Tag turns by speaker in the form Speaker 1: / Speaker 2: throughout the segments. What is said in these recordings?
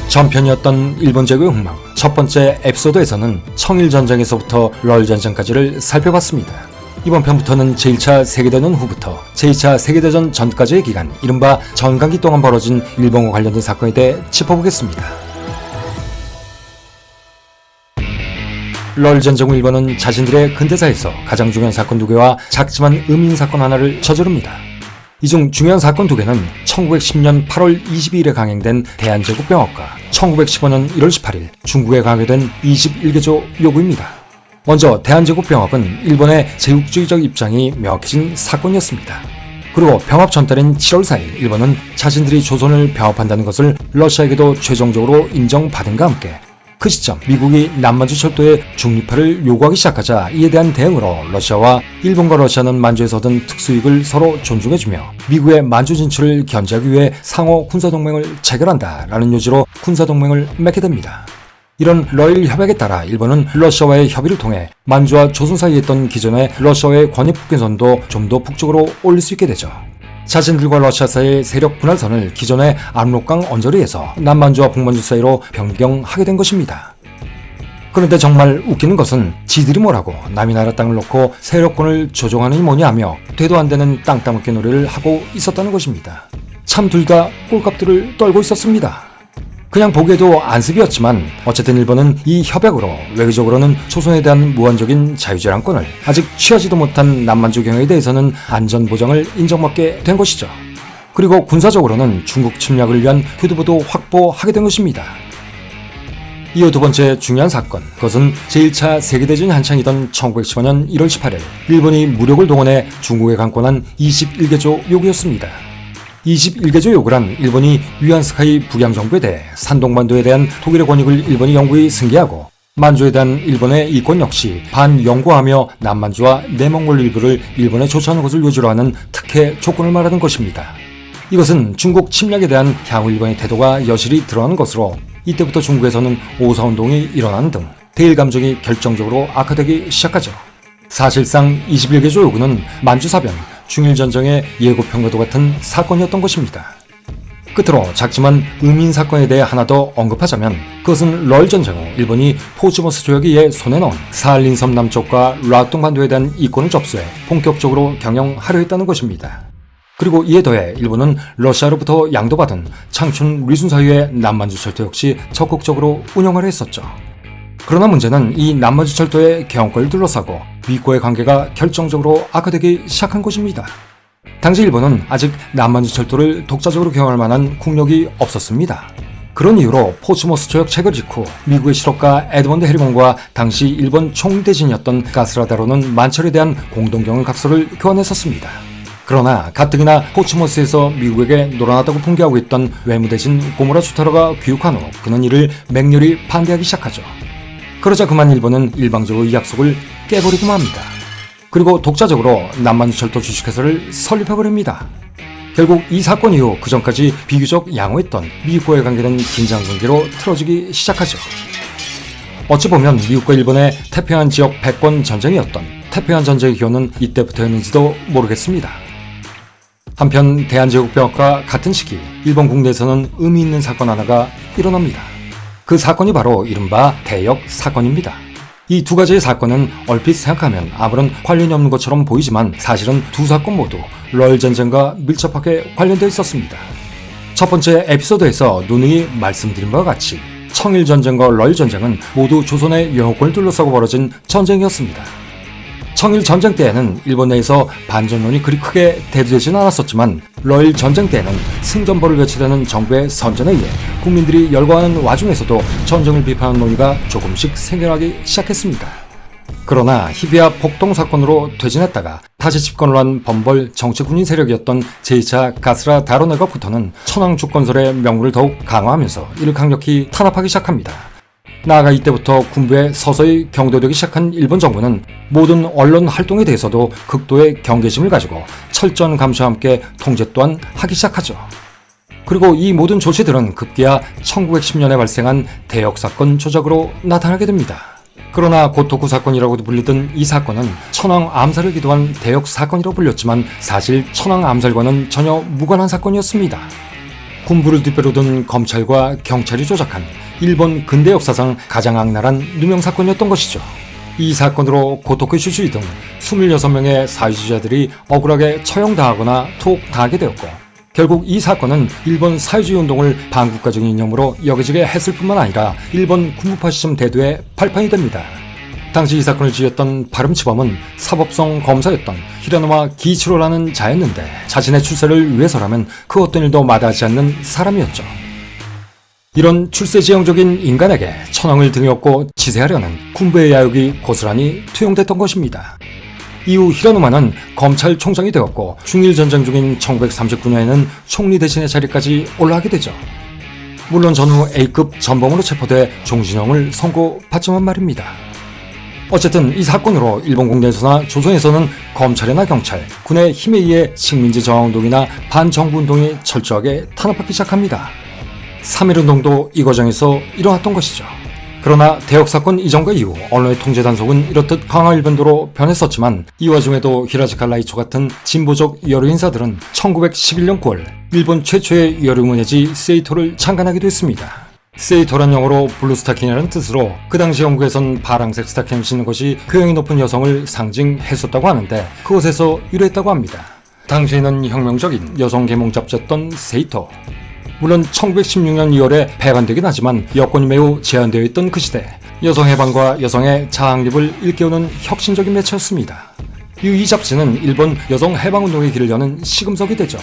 Speaker 1: 전편이었던 일본 제국의 흥망, 첫 번째 에피소드에서는 청일전쟁에서부터 럴전쟁까지를 살펴봤습니다. 이번 편부터는 제1차 세계대전 후부터 제2차 세계대전 전까지의 기간, 이른바 전강기 동안 벌어진 일본과 관련된 사건에 대해 짚어보겠습니다. 럴전쟁 후 일본은 자신들의 근대사에서 가장 중요한 사건 2개와 작지만 의미 있는 사건 하나를 저지릅니다. 이 중 중요한 사건 2개는 1910년 8월 22일에 강행된 대한제국병합과 1915년 1월 18일 중국에 강요된 21개조 요구입니다. 먼저 대한제국병합은 일본의 제국주의적 입장이 명확해진 사건이었습니다. 그리고 병합 전달인 7월 4일 일본은 자신들이 조선을 병합한다는 것을 러시아에게도 최종적으로 인정받은과 함께 그 시점 미국이 남만주 철도의 중립화를 요구하기 시작하자 이에 대한 대응으로 러시아와 일본과 러시아는 만주에서 얻은 특수이익을 서로 존중해주며 미국의 만주 진출을 견제하기 위해 상호 군사동맹을 체결한다라는 요지로 군사동맹을 맺게 됩니다. 이런 러일 협약에 따라 일본은 러시아와의 협의를 통해 만주와 조선 사이에 있던 기존의 러시아와의 관입국경선도 좀 더 북쪽으로 올릴 수 있게 되죠. 자신들과 러시아 사이의 세력 분할선을 기존의 압록강 언저리에서 남만주와 북만주 사이로 변경하게 된 것입니다. 그런데 정말 웃기는 것은 지들이 뭐라고 남이 나라 땅을 놓고 세력권을 조종하느니 뭐니 하며 되도 안 되는 땅 따먹기 놀이를 하고 있었다는 것입니다. 참 둘 다 꼴값들을 떨고 있었습니다. 그냥 보기에도 안습이었지만 어쨌든 일본은 이 협약으로 외교적으로는 조선에 대한 무한적인 자유재량권을 아직 취하지도 못한 남만주 경영에 대해서는 안전보장을 인정받게 된 것이죠. 그리고 군사적으로는 중국 침략을 위한 교두보도 확보하게 된 것입니다. 이후 두 번째 중요한 사건, 그것은 제1차 세계대전이 한창이던 1915년 1월 18일 일본이 무력을 동원해 중국에 강권한 21개조 요구였습니다. 21개조 요구란 일본이 위안스카이 북양정부에 대해 산동반도에 대한 독일의 권익을 일본이 영구히 승계하고 만주에 대한 일본의 이권 역시 반영구하며 남만주와 내몽골 일부를 일본에 조처하는 것을 요지로 하는 특혜 조건을 말하는 것입니다. 이것은 중국 침략에 대한 향후 일본의 태도가 여실히 드러나는 것으로 이때부터 중국에서는 오사운동이 일어나는 등 대일 감정이 결정적으로 악화되기 시작하죠. 사실상 21개조 요구는 만주사변, 중일전쟁의 예고편과도 같은 사건이었던 것입니다. 끝으로 작지만 의미 있는 사건에 대해 하나 더 언급하자면 그것은 럴전쟁 후 일본이 포츠머스 조약에 의해 손에 넣은 사할린 섬 남쪽과 락동 반도에 대한 이권을 접수해 본격적으로 경영하려 했다는 것입니다. 그리고 이에 더해 일본은 러시아로부터 양도받은 창춘 리순 사유의 남만주 철도 역시 적극적으로 운영하려 했었죠. 그러나 문제는 이 남만주 철도의 경영권을 둘러싸고 미국과의 관계가 결정적으로 악화되기 시작한 것입니다. 당시 일본은 아직 남만주 철도를 독자적으로 경영할 만한 국력이 없었습니다. 그런 이유로 포츠머스 조약 체결 직후 미국의 실업가 에드먼드 해리건과 당시 일본 총대신이었던 가스라다로는 만철에 대한 공동경영 각서를 교환했었습니다. 그러나 가뜩이나 포츠머스에서 미국에게 놀아났다고 풍기하고 있던 외무대신 고무라 추타로가 귀국한 후 그는 이를 맹렬히 반대하기 시작하죠. 그러자 그만 일본은 일방적으로 이 약속을 깨버리고 맙니다. 그리고 독자적으로 남만주 철도 주식회사를 설립해버립니다. 결국 이 사건 이후 그 전까지 비교적 양호했던 미국과의 관계는 긴장 관계로 틀어지기 시작하죠. 어찌 보면 미국과 일본의 태평양 지역 패권 전쟁이었던 태평양 전쟁의 기원은 이때부터였는지도 모르겠습니다. 한편 대한제국병합과 같은 시기 일본 국내에서는 의미 있는 사건 하나가 일어납니다. 그 사건이 바로 이른바 대역 사건입니다. 이 두 가지의 사건은 얼핏 생각하면 아무런 관련이 없는 것처럼 보이지만 사실은 두 사건 모두 럴전쟁과 밀접하게 관련되어 있었습니다. 첫 번째 에피소드에서 누누이 말씀드린 바와 같이 청일전쟁과 럴전쟁은 모두 조선의 영호권을 둘러싸고 벌어진 전쟁이었습니다. 청일 전쟁 때에는 일본 내에서 반전론이 그리 크게 대두되지는 않았었지만 러일 전쟁 때에는 승전보를 외치려는 정부의 선전에 의해 국민들이 열광하는 와중에서도 전쟁을 비판하는 논의가 조금씩 생겨나기 시작했습니다. 그러나 히비야 폭동 사건으로 퇴진했다가 다시 집권을 한 범벌 정치군인 세력이었던 제2차 가스라 다로네가부터는 천황 주권설의 명분을 더욱 강화하면서 이를 강력히 탄압하기 시작합니다. 나아가 이때부터 군부에 서서히 경도되기 시작한 일본 정부는 모든 언론 활동에 대해서도 극도의 경계심을 가지고 철저한 감시와 함께 통제 또한 하기 시작하죠. 그리고 이 모든 조치들은 급기야 1910년에 발생한 대역사건 조작으로 나타나게 됩니다. 그러나 고토쿠 사건이라고도 불리던 이 사건은 천황 암살을 기도한 대역 사건이라고 불렸지만 사실 천황 암살과는 전혀 무관한 사건이었습니다. 군부를 뒷배로 둔 검찰과 경찰이 조작한 일본 근대 역사상 가장 악랄한 누명사건이었던 것이죠. 이 사건으로 고토쿠 슈슈이 등 26명의 사회주의자들이 억울하게 처형당하거나 투옥당하게 되었고, 결국 이 사건은 일본 사회주의 운동을 반국가적인 이념으로 여겨지게 했을 뿐만 아니라 일본 군부 파시즘 대두의 발판이 됩니다. 당시 이 사건을 지휘했던 파름치범은 사법성 검사였던 히라노마 기치로라는 자였는데, 자신의 출세를 위해서라면 그 어떤 일도 마다하지 않는 사람이었죠. 이런 출세지향적인 인간에게 천황을 등에 업고 지새하려는 군부의 야욕이 고스란히 투영됐던 것입니다. 이후 히라노마는 검찰총장이 되었고, 중일전쟁 중인 1939년에는 총리 대신의 자리까지 올라가게 되죠. 물론 전후 A급 전범으로 체포돼 종신형을 선고받지만 말입니다. 어쨌든 이 사건으로 일본 국내에서나 조선에서는 검찰이나 경찰, 군의 힘에 의해 식민지 저항운동이나 반정부운동이 철저하게 탄압받기 시작합니다. 3.1운동도 이 과정에서 일어났던 것이죠. 그러나 대역사건 이전과 이후 언론의 통제 단속은 이렇듯 강화 일변도로 변했었지만, 이 와중에도 히라지카 라이초 같은 진보적 여류 인사들은 1911년 9월 일본 최초의 여류 문예지 세이토를 창간하기도 했습니다. 세이토란 영어로 블루스타킹이라는 뜻으로 그 당시 영국에선 파랑색 스타킹을 신는 것이 교양이 높은 여성을 상징했었다고 하는데, 그것에서 유래했다고 합니다. 당시에는 혁명적인 여성 계몽 잡지였던 세이토. 물론 1916년 2월에 폐간되긴 하지만 여건이 매우 제한되어 있던 그 시대, 여성 해방과 여성의 자학립을 일깨우는 혁신적인 매체였습니다. 이 잡지는 일본 여성 해방운동의 길을 여는 시금석이 되죠.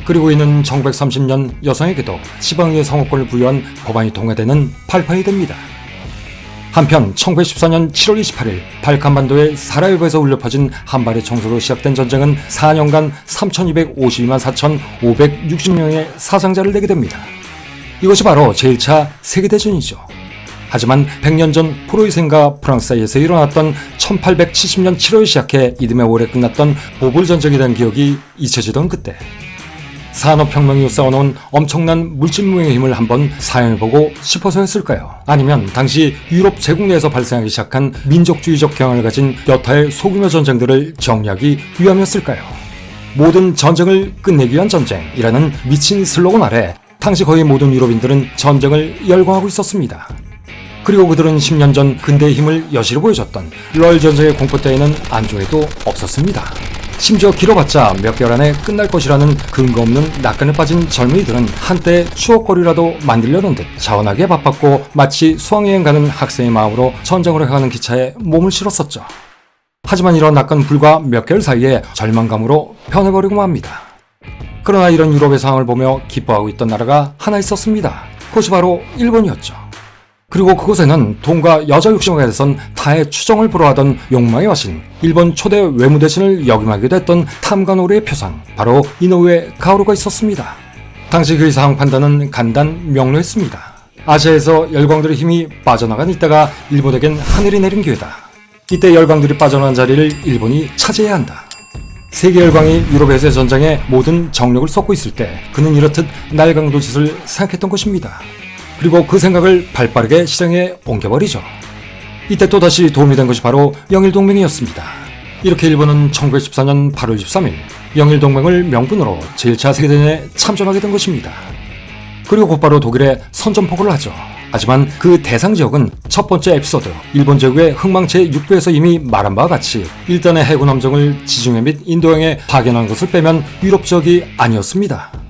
Speaker 1: 그리고 이는 1930년 여성에게도 지방의 성호권을 부여한 법안이 통과되는 발판이 됩니다. 한편 1914년 7월 28일 발칸반도의 사라예보에서 울려 퍼진 한발의 총소로 시작된 전쟁은 4년간 3,252만 4,560명의 사상자를 내게 됩니다. 이것이 바로 제1차 세계대전이죠. 하지만 100년 전 프로이센과 프랑스 사이에서 일어났던 1870년 7월에 시작해 이듬해 올해 끝났던 보불전쟁에 대한 기억이 잊혀지던 그때, 산업혁명이 쌓아놓은 엄청난 물질무행의 힘을 한번 사용해보고 싶어서였을까요? 아니면 당시 유럽 제국 내에서 발생하기 시작한 민족주의적 경향을 가진 여타의 소규모 전쟁들을 정리하기 위함이었을까요? 모든 전쟁을 끝내기 위한 전쟁이라는 미친 슬로건 아래 당시 거의 모든 유럽인들은 전쟁을 열광하고 있었습니다. 그리고 그들은 10년 전 근대의 힘을 여실히 보여줬던 러일 전쟁의 공포 따위는 안중에도 없었습니다. 심지어 길어봤자 몇 개월 안에 끝날 것이라는 근거 없는 낙관에 빠진 젊은이들은 한때 추억거리라도 만들려는 듯 자원하게 바빴고, 마치 수학여행 가는 학생의 마음으로 전쟁으로 향하는 기차에 몸을 실었었죠. 하지만 이런 낙관 불과 몇 개월 사이에 절망감으로 변해버리고 맙니다. 그러나 이런 유럽의 상황을 보며 기뻐하고 있던 나라가 하나 있었습니다. 그것이 바로 일본이었죠. 그리고 그곳에는 돈과 여자 욕심에 대해선 타의 추정을 불허하던 욕망의 화신, 일본 초대 외무대신을 역임하기도 했던 탐관오리의 표상, 바로 이노우에 가오루가 있었습니다. 당시 그의 상황 판단은 간단 명료했습니다. 아시아에서 열강들의 힘이 빠져나간 이때가 일본에겐 하늘이 내린 기회다. 이때 열강들이 빠져나간 자리를 일본이 차지해야 한다. 세계 열강이 유럽에서의 전쟁에 모든 정력을 쏟고 있을 때 그는 이렇듯 날강도짓을 생각했던 것입니다. 그리고 그 생각을 발빠르게 실행에 옮겨버리죠. 이때 또다시 도움이 된 것이 바로 영일동맹이었습니다. 이렇게 일본은 1914년 8월 23일 영일동맹을 명분으로 제1차 세계대전에 참전하게 된 것입니다. 그리고 곧바로 독일에 선전포고를 하죠. 하지만 그 대상 지역은 첫 번째 에피소드, 일본 제국의 흥망체 6부에서 이미 말한 바와 같이 일단의 해군 함정을 지중해 및 인도양에 파견한 것을 빼면 유럽 지역이 아니었습니다.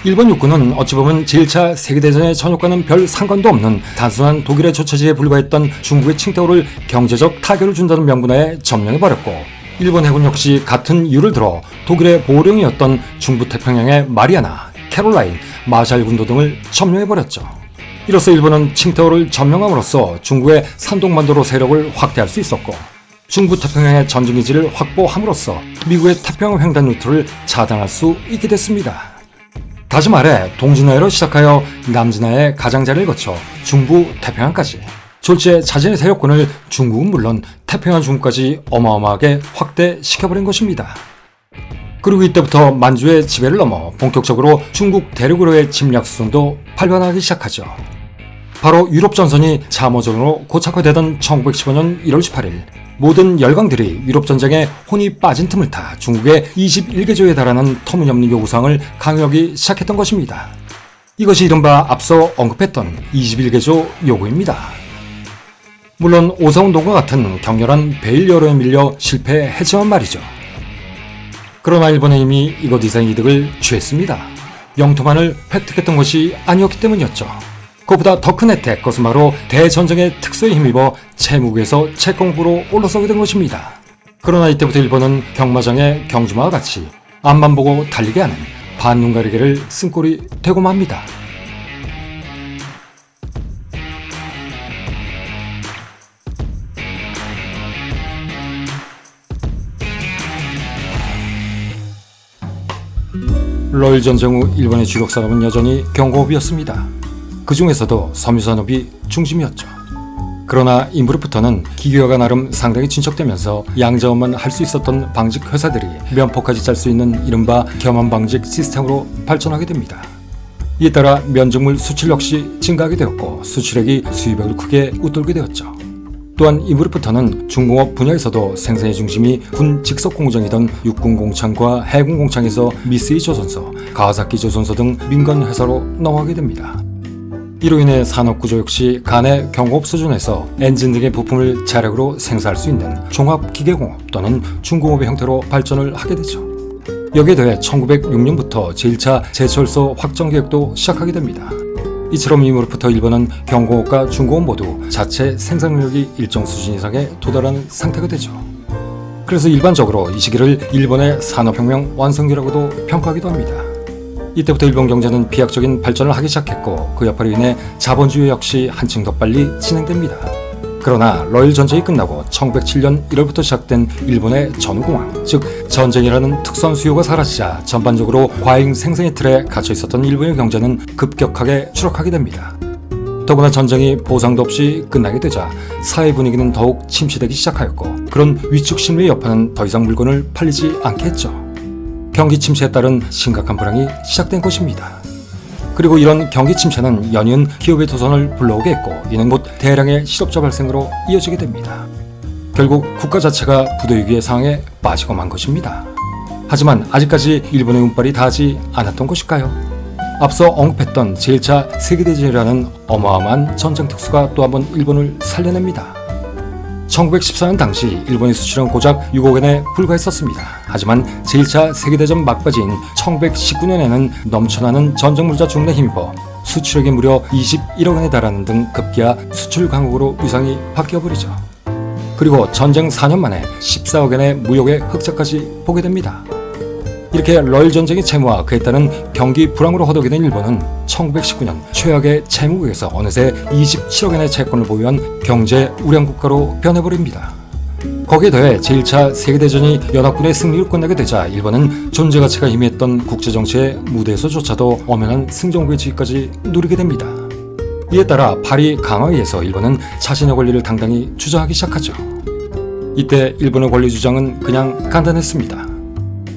Speaker 1: 일본 육군은 어찌 보면 제1차 세계대전의 전역과는 별 상관도 없는 단순한 독일의 조처지에 불과했던 중국의 칭태오를 경제적 타격을 준다는 명분하에 점령해버렸고, 일본 해군 역시 같은 이유를 들어 독일의 보호령이었던 중부태평양의 마리아나, 캐롤라인, 마샬 군도 등을 점령해버렸죠. 이로써 일본은 칭태오를 점령함으로써 중국의 산동반도로 세력을 확대할 수 있었고, 중부태평양의 전쟁기지를 확보함으로써 미국의 태평양 횡단 루트를 차단할 수 있게 됐습니다. 다시 말해 동진아해로 시작하여 남진아해의 가장자리를 거쳐 중부 태평양까지 졸지에 자신의 세력권을 중국은 물론 태평양 중국까지 어마어마하게 확대시켜버린 것입니다. 그리고 이때부터 만주의 지배를 넘어 본격적으로 중국 대륙으로의 침략 수순도 발견하기 시작하죠. 바로 유럽 전선이 참호전으로 고착화되던 1915년 1월 18일 모든 열강들이 유럽 전쟁에 혼이 빠진 틈을 타 중국의 21개조에 달하는 터무니없는 요구사항을 강요하기 시작했던 것입니다. 이것이 이른바 앞서 언급했던 21개조 요구입니다. 물론 오사운동과 같은 격렬한 베일 여론에 밀려 실패했지만 말이죠. 그러나 일본은 이미 이것 이상의 이득을 취했습니다. 영토만을 획득했던 것이 아니었기 때문이었죠. 그것보다 더 큰 혜택, 그것은 바로 대전쟁의 특수에 힘입어 채무국에서 채권국으로 올라서게 된 것입니다. 그러나 이때부터 일본은 경마장의 경주마와 같이 앞만 보고 달리게 하는 반눈가리개를 쓴 꼴이 되고 맙니다. 러일 전쟁 후 일본의 주력 산업은 여전히 경공업이었습니다. 그 중에서도 섬유산업이 중심이었죠. 그러나 이무렵부터는 기계화가 나름 상당히 진척되면서 양자업만 할 수 있었던 방직 회사들이 면포까지 짤 수 있는 이른바 겸한 방직 시스템으로 발전하게 됩니다. 이에 따라 면적물 수출 역시 증가하게 되었고 수출액이 수입액을 크게 웃돌게 되었죠. 또한 이무렵부터는 중공업 분야에서도 생산의 중심이 군 직속 공장이던 육군 공창과 해군 공창에서 미쓰이 조선소, 가와사키 조선소 등 민간 회사로 넘어가게 됩니다. 이로 인해 산업 구조 역시 간의 경공업 수준에서 엔진 등의 부품을 자력으로 생산할 수 있는 종합기계공업 또는 중공업의 형태로 발전을 하게 되죠. 여기에 더해 1906년부터 제1차 제철소 확정 계획도 시작하게 됩니다. 이처럼 이무렵부터 일본은 경공업과 중공업 모두 자체 생산력이 일정 수준 이상에 도달하는 상태가 되죠. 그래서 일반적으로 이 시기를 일본의 산업혁명 완성기라고도 평가하기도 합니다. 이때부터 일본 경제는 비약적인 발전을 하기 시작했고 그 여파로 인해 자본주의 역시 한층 더 빨리 진행됩니다. 그러나 러일 전쟁이 끝나고 1907년 1월부터 시작된 일본의 전후공황, 즉 전쟁이라는 특수한 수요가 사라지자 전반적으로 과잉 생산의 틀에 갇혀 있었던 일본의 경제는 급격하게 추락하게 됩니다. 더구나 전쟁이 보상도 없이 끝나게 되자 사회 분위기는 더욱 침체되기 시작하였고 그런 위축 심리의 여파는 더 이상 물건을 팔리지 않게 했죠. 경기 침체에 따른 심각한 불황이 시작된 것입니다. 그리고 이런 경기 침체는 연이은 기업의 도산을 불러오게 했고 이는 곧 대량의 실업자 발생으로 이어지게 됩니다. 결국 국가 자체가 부도위기의 상황에 빠지고 만 것입니다. 하지만 아직까지 일본의 운빨이 닿지 않았던 것일까요? 앞서 언급했던 제1차 세계대전이라는 어마어마한 전쟁 특수가 또 한번 일본을 살려냅니다. 1914년 당시 일본의 수출은 고작 6억 엔에 불과했었습니다. 하지만 제1차 세계대전 막바지인 1919년에는 넘쳐나는 전쟁물자 중에 힘입어 수출액이 무려 21억 엔에 달하는 등 급기야 수출 강국으로 위상이 바뀌어버리죠. 그리고 전쟁 4년 만에 14억 엔의 무역의 흑자까지 보게 됩니다. 이렇게 러일 전쟁의 채무와 그에 따른 경기 불황으로 허덕이 된 일본은 1919년 최악의 채무국에서 어느새 27억 엔의 채권을 보유한 경제 우량국가로 변해버립니다. 거기에 더해 제1차 세계대전이 연합군의 승리를 끝나게 되자 일본은 존재가치가 희미했던 국제정치의 무대에서조차도 엄연한 승전국의 지위까지 누리게 됩니다. 이에 따라 파리 강화위에서 일본은 자신의 권리를 당당히 주장하기 시작하죠. 이때 일본의 권리 주장은 그냥 간단했습니다.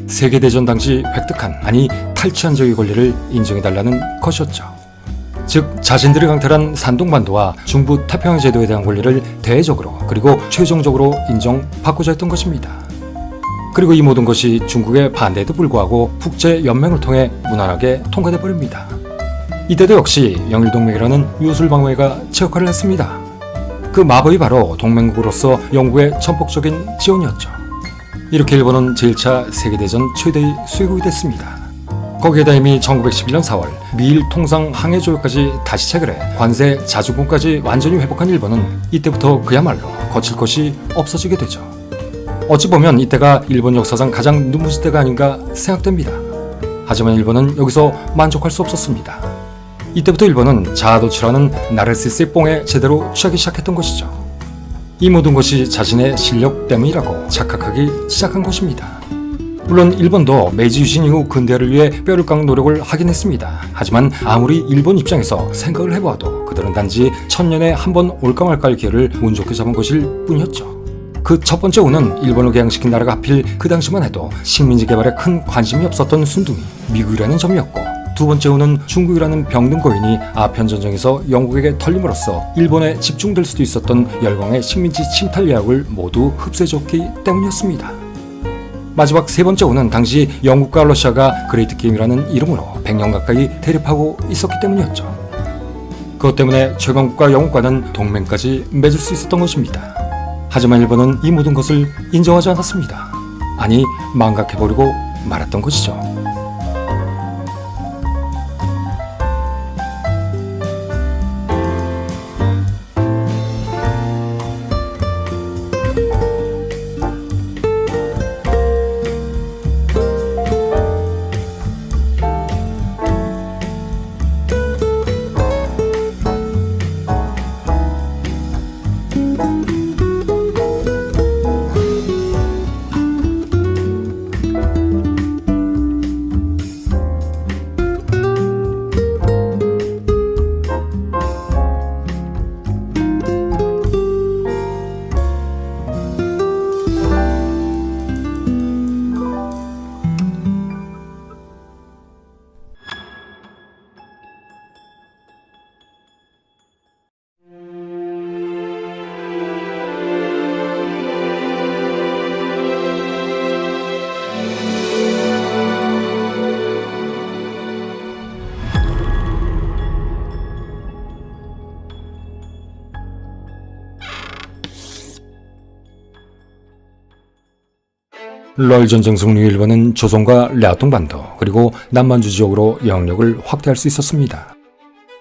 Speaker 1: 세계대전 당시 획득한, 아니 탈취한 적의 권리를 인정해달라는 것이었죠. 즉 자신들이 강탈한 산동반도와 중부 태평양 제도에 대한 권리를 대외적으로 그리고 최종적으로 인정받고자 했던 것입니다. 그리고 이 모든 것이 중국의 반대에도 불구하고 국제연맹을 통해 무난하게 통과돼 버립니다. 이때도 역시 영일동맹이라는 유술방어회가 제 역할을 했습니다. 그 마법이 바로 동맹국으로서 영국의 전폭적인 지원이었죠. 이렇게 일본은 제1차 세계대전 최대의 수혜국이 됐습니다. 거기에다 이미 1911년 4월 미일 통상 항해 조약까지 다시 체결해 관세 자주권까지 완전히 회복한 일본은 이때부터 그야말로 거칠 것이 없어지게 되죠. 어찌 보면 이때가 일본 역사상 가장 눈부실 때가 아닌가 생각됩니다. 하지만 일본은 여기서 만족할 수 없었습니다. 이때부터 일본은 자아도취라는 나르시스의 뽕에 제대로 취하기 시작했던 것이죠. 이 모든 것이 자신의 실력 때문이라고 착각하기 시작한 것입니다. 물론 일본도 메이지 유신 이후 근대화를 위해 뼈를 깎는 노력을 하긴 했습니다. 하지만 아무리 일본 입장에서 생각을 해보아도 그들은 단지 천년에 한 번 올까 말까할 기회를 운 좋게 잡은 것일 뿐이었죠. 그 첫 번째 우는 일본을 개항시킨 나라가 하필 그 당시만 해도 식민지 개발에 큰 관심이 없었던 순둥이 미국이라는 점이었고, 두 번째 우는 중국이라는 병든 고인이 아편전쟁에서 영국에게 털림으로써 일본에 집중될 수도 있었던 열광의 식민지 침탈 예약을 모두 흡수해줬기 때문이었습니다. 마지막 세 번째 호는 당시 영국과 러시아가 그레이트 게임이라는 이름으로 100년 가까이 대립하고 있었기 때문이었죠. 그것 때문에 최강국과 영국과는 동맹까지 맺을 수 있었던 것입니다. 하지만 일본은 이 모든 것을 인정하지 않았습니다. 아니, 망각해버리고 말았던 것이죠. 러일 전쟁 승리 후 일본은 조선과 레아통반도 그리고 남만주 지역으로 영향력을 확대할 수 있었습니다.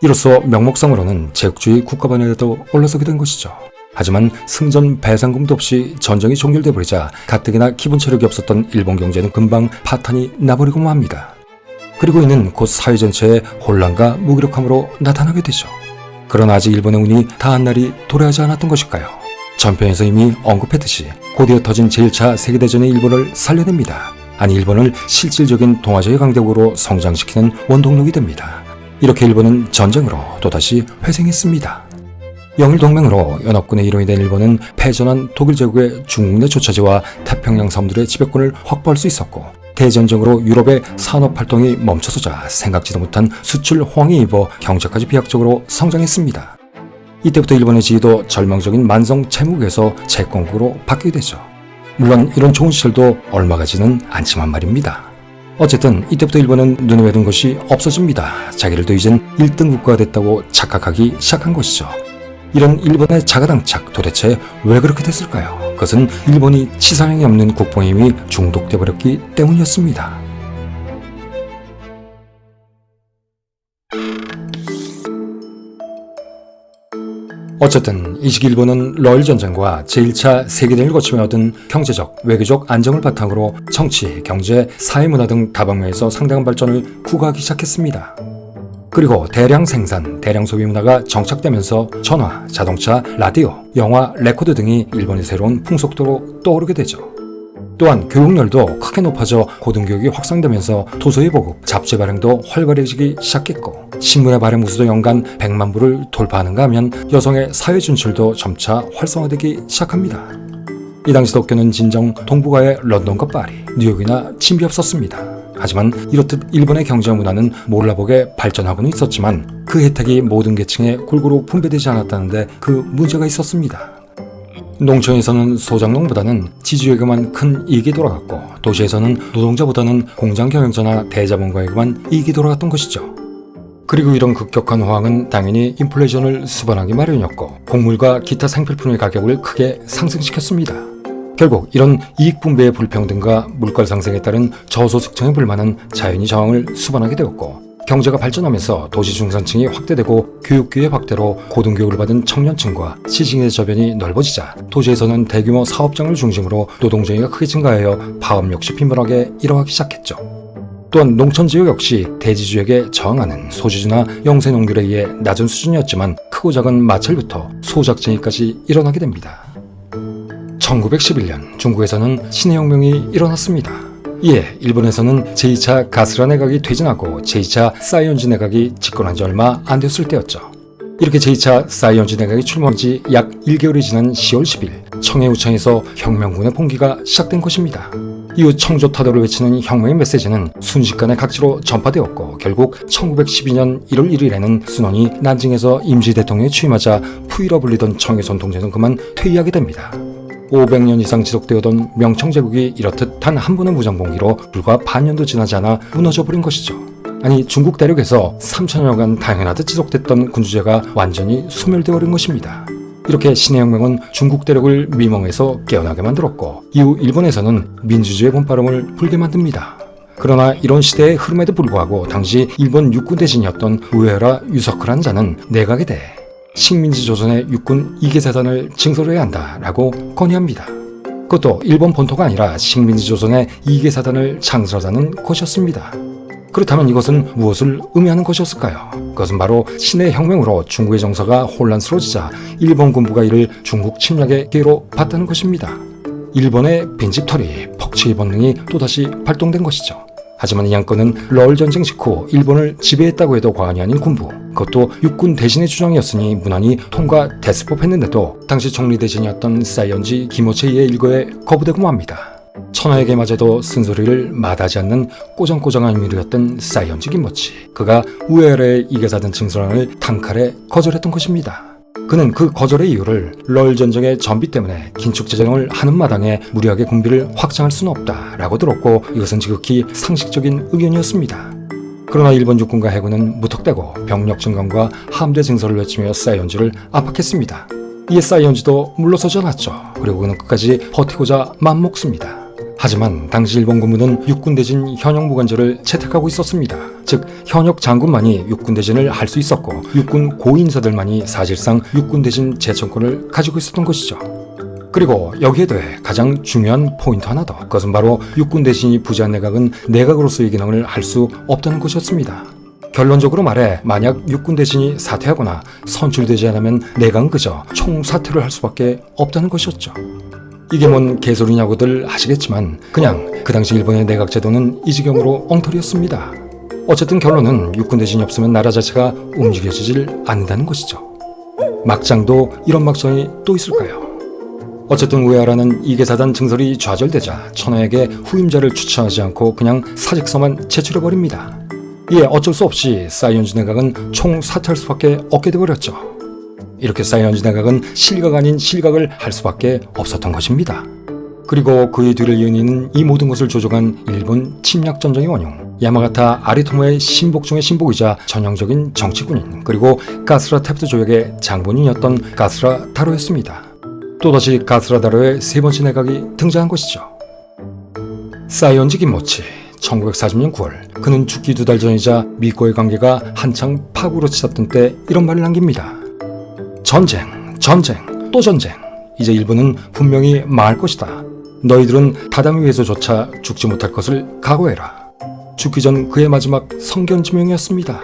Speaker 1: 이로써 명목상으로는 제국주의 국가반열에도 올라서게 된 것이죠. 하지만 승전 배상금도 없이 전쟁이 종결돼 버리자 가뜩이나 기본 체력이 없었던 일본 경제는 금방 파탄이 나버리고 맙니다. 그리고 이는 곧 사회 전체의 혼란과 무기력함으로 나타나게 되죠. 그러나 아직 일본의 운이 다한 날이 도래하지 않았던 것일까요? 전편에서 이미 언급했듯이 곧이어 터진 제1차 세계대전의 일본을 살려냅니다. 아니, 일본을 실질적인 동아시아의 강대국으로 성장시키는 원동력이 됩니다. 이렇게 일본은 전쟁으로 또다시 회생했습니다. 영일동맹으로 연합군의 일원이 된 일본은 패전한 독일 제국의 중국 내 조차지와 태평양 섬들의 지배권을 확보할 수 있었고, 대전쟁으로 유럽의 산업활동이 멈춰서자 생각지도 못한 수출 호황이 입어 경제까지 비약적으로 성장했습니다. 이때부터 일본의 지위도 절망적인 만성 채무국에서 채권국으로 바뀌게 되죠. 물론 이런 좋은 시절도 얼마 가지는 않지만 말입니다. 어쨌든 이때부터 일본은 눈에 뵈는 것이 없어집니다. 자기들도 이젠 1등 국가가 됐다고 착각하기 시작한 것이죠. 이런 일본의 자가당착, 도대체 왜 그렇게 됐을까요? 그것은 일본이 치사량이 없는 국뽕에 이미 중독돼 버렸기 때문이었습니다. 어쨌든 이 시기 일본은 러일 전쟁과 제1차 세계대전을 거치며 얻은 경제적, 외교적 안정을 바탕으로 정치, 경제, 사회문화 등 다방면에서 상당한 발전을 구가하기 시작했습니다. 그리고 대량 생산, 대량 소비 문화가 정착되면서 전화, 자동차, 라디오, 영화, 레코드 등이 일본의 새로운 풍속도로 떠오르게 되죠. 또한 교육열도 크게 높아져 고등교육이 확산되면서 도서의 보급, 잡지 발행도 활발해지기 시작했고, 신문의 발행 부수도 연간 100만 부를 돌파하는가 하면 여성의 사회 진출도 점차 활성화되기 시작합니다. 이 당시 도쿄는 진정 동북아의 런던과 파리, 뉴욕이나 침비 없었습니다. 하지만 이렇듯 일본의 경제 문화는 몰라보게 발전하고는 있었지만 그 혜택이 모든 계층에 골고루 분배되지 않았다는데 그 문제가 있었습니다. 농촌에서는 소작농보다는 지주에게만 큰 이익이 돌아갔고, 도시에서는 노동자보다는 공장 경영자나 대자본가에게만 이익이 돌아갔던 것이죠. 그리고 이런 급격한 호황은 당연히 인플레이션을 수반하기 마련이었고, 곡물과 기타 생필품의 가격을 크게 상승시켰습니다. 결국 이런 이익 분배의 불평등과 물가 상승에 따른 저소득층의 불만은 자연히 저항을 수반하게 되었고, 경제가 발전하면서 도시 중산층이 확대되고 교육기회 확대로 고등교육을 받은 청년층과 시중의 저변이 넓어지자 도시에서는 대규모 사업장을 중심으로 노동쟁이가 크게 증가하여 파업 역시 빈번하게 일어나기 시작했죠. 또한 농촌지역 역시 대지주에게 저항하는 소지주나 영세농들에 의해 낮은 수준이었지만 크고 작은 마찰부터 소작쟁이까지 일어나게 됩니다. 1911년 중국에서는 신해혁명이 일어났습니다. 이에 일본에서는 제2차 가스라 내각이 퇴진하고 제2차 사이언지 내각이 집권한 지 얼마 안 됐을 때였죠. 이렇게 제2차 사이언지 내각이 출범한 지 약 1개월이 지난 10월 10일 청해우청에서 혁명군의 봉기가 시작된 것입니다. 이후 청조타도를 외치는 혁명의 메시지는 순식간에 각지로 전파되었고, 결국 1912년 1월 1일에는 순원이 난징에서 임시 대통령이 취임하자 푸이라 불리던 청해선 통제는 그만 퇴위하게 됩니다. 500년 이상 지속되어던 명청제국이 이렇듯 단 한 번의 무장봉기로 불과 반년도 지나지 않아 무너져버린 것이죠. 아니, 중국 대륙에서 3천여년간 당연하듯 지속됐던 군주제가 완전히 소멸되어버린 것입니다. 이렇게 신의 혁명은 중국 대륙을 미멍에서 깨어나게 만들었고, 이후 일본에서는 민주주의의 봄바람을 불게 만듭니다. 그러나 이런 시대의 흐름에도 불구하고 당시 일본 육군 대신이었던 우에하라 유서크라는 자는 내각에 대해 식민지 조선의 육군 2개 사단을 징설해야 한다라고 건의합니다. 그것도 일본 본토가 아니라 식민지 조선의 2개 사단을 창설하자는 것이었습니다. 그렇다면 이것은 무엇을 의미하는 것이었을까요? 그것은 바로 신의 혁명으로 중국의 정서가 혼란스러워지자 일본 군부가 이를 중국 침략의 기회로 봤다는 것입니다. 일본의 빈집털이 퍽치기 본능이 또다시 발동된 것이죠. 하지만 이 양건은 러일 전쟁 직후 일본을 지배했다고 해도 과언이 아닌 군부, 그것도 육군 대신의 주장이었으니 무난히 통과 대수법했는데도 당시 총리 대신이었던 사이언지 기모체이의 일거에 거부되고 맙니다. 천하에게 맞아도 쓴소리를 마다하지 않는 꼬장꼬장한 인물이었던 사이언지 기모치, 그가 우에하라의 2개 사단 징설안을 단칼에 거절했던 것입니다. 그는 그 거절의 이유를 러일 전쟁의 전비 때문에 긴축 재정을 하는 마당에 무리하게 군비를 확장할 수는 없다라고 들었고, 이것은 지극히 상식적인 의견이었습니다. 그러나 일본 육군과 해군은 무턱대고 병력 증강과 함대 증설을 외치며 사이언지를 압박했습니다. 이에 사이언지도 물러서지 않았죠. 그리고 그는 끝까지 버티고자 맘먹습니다. 하지만 당시 일본 군부는 육군 대신 현역 무관제를 채택하고 있었습니다. 즉, 현역 장군만이 육군 대신을 할 수 있었고, 육군 고위인사들만이 사실상 육군 대신 제청권을 가지고 있었던 것이죠. 그리고 여기에 더해 가장 중요한 포인트 하나 더, 그것은 바로 육군 대신이 부재한 내각은 내각으로서의 기능을 할 수 없다는 것이었습니다. 결론적으로 말해, 만약 육군 대신이 사퇴하거나 선출되지 않으면 내각은 그저 총사퇴를 할 수밖에 없다는 것이었죠. 이게 뭔 개소리냐고들 하시겠지만 그냥 그 당시 일본의 내각 제도는 이 지경으로 엉터리였습니다. 어쨌든 결론은 육군 대신이 없으면 나라 자체가 움직여지질 않는다는 것이죠. 막장도 이런 막장이 또 있을까요? 어쨌든 우에하라는 2개 사단 증설이 좌절되자 천하에게 후임자를 추천하지 않고 그냥 사직서만 제출해버립니다. 이에 어쩔 수 없이 사이언지 내각은 총사퇴할 수밖에 없게 돼버렸죠. 이렇게 사이언지 내각은 실각 아닌 실각을 할 수밖에 없었던 것입니다. 그리고 그의 뒤를 이어는 이 모든 것을 조종한 일본 침략 전쟁의 원흉, 야마가타 아리토모의 신복 중의 신복이자 전형적인 정치군인, 그리고 가스라 탭트 조약의 장본인이었던 가스라 다로였습니다. 또다시 가스라 다로의 세 번째 내각이 등장한 것이죠. 사이언지 기모치, 1940년 9월, 그는 죽기 2달 전이자 미과의 관계가 한창 파국으로 치닫던 때 이런 말을 남깁니다. 전쟁, 또 전쟁. 이제 일본은 분명히 망할 것이다. 너희들은 다다미 위에서조차 죽지 못할 것을 각오해라. 죽기 전 그의 마지막 성견지명이었습니다.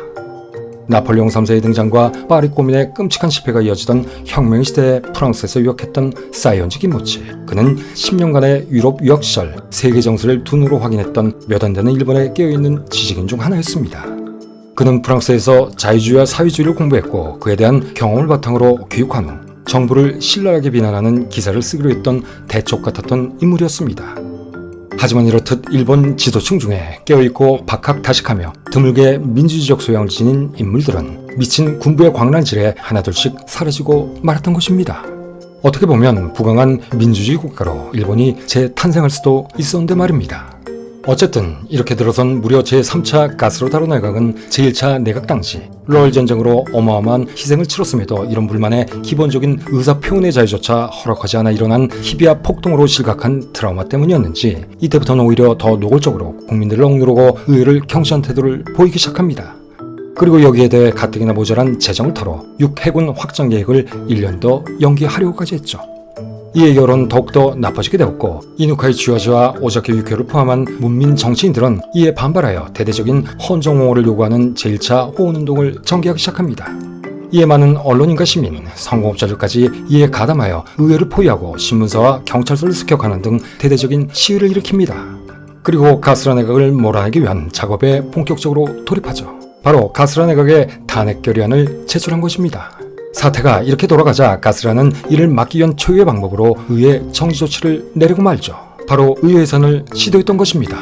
Speaker 1: 나폴레옹 3세의 등장과 파리 고민의 끔찍한 실패가 이어지던 혁명 시대에 프랑스에서 유학했던 사이언지 기모치, 그는 10년간의 유럽 유학 시절 세계 정세를 두 눈으로 확인했던 몇 안 되는 일본에 깨어있는 지식인 중 하나였습니다. 그는 프랑스에서 자유주의와 사회주의를 공부했고, 그에 대한 경험을 바탕으로 교육한 후 정부를 신랄하게 비난하는 기사를 쓰기로 했던 대쪽 같았던 인물이었습니다. 하지만 이렇듯 일본 지도층 중에 깨어있고 박학다식하며 드물게 민주주의적 소양을 지닌 인물들은 미친 군부의 광란질에 하나둘씩 사라지고 말았던 것입니다. 어떻게 보면 부강한 민주주의 국가로 일본이 재탄생할 수도 있었는데 말입니다. 어쨌든 이렇게 들어선 무려 제3차 가스로 다로 내각은 제1차 내각 당시 러일 전쟁으로 어마어마한 희생을 치렀음에도 이런 불만에 기본적인 의사 표현의 자유조차 허락하지 않아 일어난 희비와 폭동으로 실각한 트라우마 때문이었는지 이때부터는 오히려 더 노골적으로 국민들을 억누르고 의회를 경시한 태도를 보이기 시작합니다. 그리고 여기에 대해 가뜩이나 모자란 재정을 털어 육해군 확장 계획을 1년 더 연기하려고까지 했죠. 이에 여론은 더욱더 나빠지게 되었고, 이누카이 쥐와지와 오자키 유케를 포함한 문민 정치인들은 이에 반발하여 대대적인 헌정옹호를 요구하는 제1차 호원운동을 전개하기 시작합니다. 이에 많은 언론인과 시민, 상공업자들까지 이에 가담하여 의회를 포위하고 신문사와 경찰서를 습격하는 등 대대적인 시위를 일으킵니다. 그리고 가스라 내각을 몰아내기 위한 작업에 본격적으로 돌입하죠. 바로 가스라 내각의 탄핵 결의안을 제출한 것입니다. 사태가 이렇게 돌아가자 가스라는 이를 막기 위한 초유의 방법으로 의회 정지 조치를 내리고 말죠. 바로 의회 해산을 시도했던 것입니다.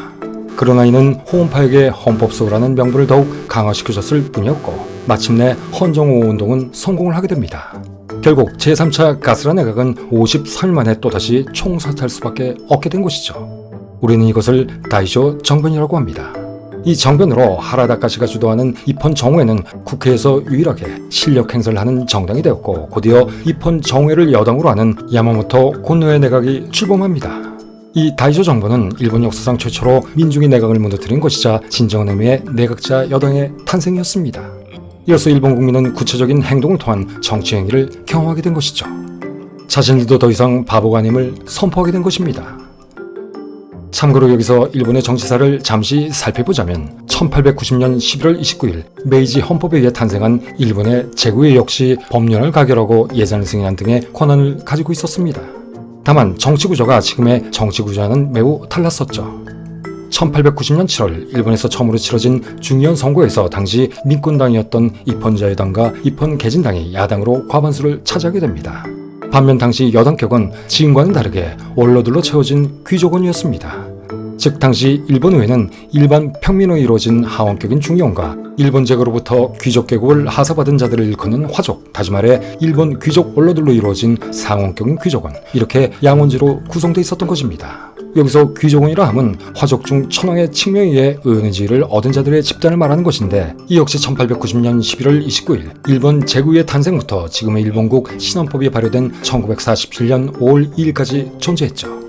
Speaker 1: 그러나 이는 호원파에게 헌법소라는 명분을 더욱 강화시켜줬을 뿐이었고, 마침내 헌정옹호 운동은 성공을 하게 됩니다. 결국 제3차 가스라 내각은 54일 만에 또다시 총사퇴할 수밖에 없게 된 것이죠. 우리는 이것을 다이쇼 정변이라고 합니다. 이 정변으로 하라다카시가 주도하는 이폰 정우회는 국회에서 유일하게 실력 행사를 하는 정당이 되었고, 곧이어 이폰 정우회를 여당으로 하는 야마모토 고노에 내각이 출범합니다. 이 다이쇼 정부는 일본 역사상 최초로 민중이 내각을 무너뜨린 것이자 진정한 의미의 내각자 여당의 탄생이었습니다. 이로써 일본 국민은 구체적인 행동을 통한 정치 행위를 경험하게 된 것이죠. 자신들도 더 이상 바보가 아님을 선포하게 된 것입니다. 참고로 여기서 일본의 정치사를 잠시 살펴보자면 1890년 11월 29일 메이지 헌법에 의해 탄생한 일본의 제국의 역시 법령을 가결하고 예산을 승인한 등의 권한을 가지고 있었습니다. 다만 정치구조가 지금의 정치구조와는 매우 달랐었죠. 1890년 7월 일본에서 처음으로 치러진 중의원 선거에서 당시 민권당이었던 이폰 자유당과 이폰 개진당이 야당으로 과반수를 차지하게 됩니다. 반면 당시 여당격은 지금과는 다르게 원로들로 채워진 귀족원이었습니다. 즉 당시 일본 의회는 일반 평민으로 이루어진 하원격인 중의원과 일본 제국으로부터 귀족 계급을 하사받은 자들을 일컫는 화족, 다시 말해 일본 귀족 원로들로 이루어진 상원격인 귀족원, 이렇게 양원제로 구성되어 있었던 것입니다. 여기서 귀족원이라 함은 화족 중 천황의 칙명에 의해 의원의 지위를 얻은 자들의 집단을 말하는 것인데, 이 역시 1890년 11월 29일 일본 제국의 탄생부터 지금의 일본국 신헌법이 발효된 1947년 5월 2일까지 존재했죠.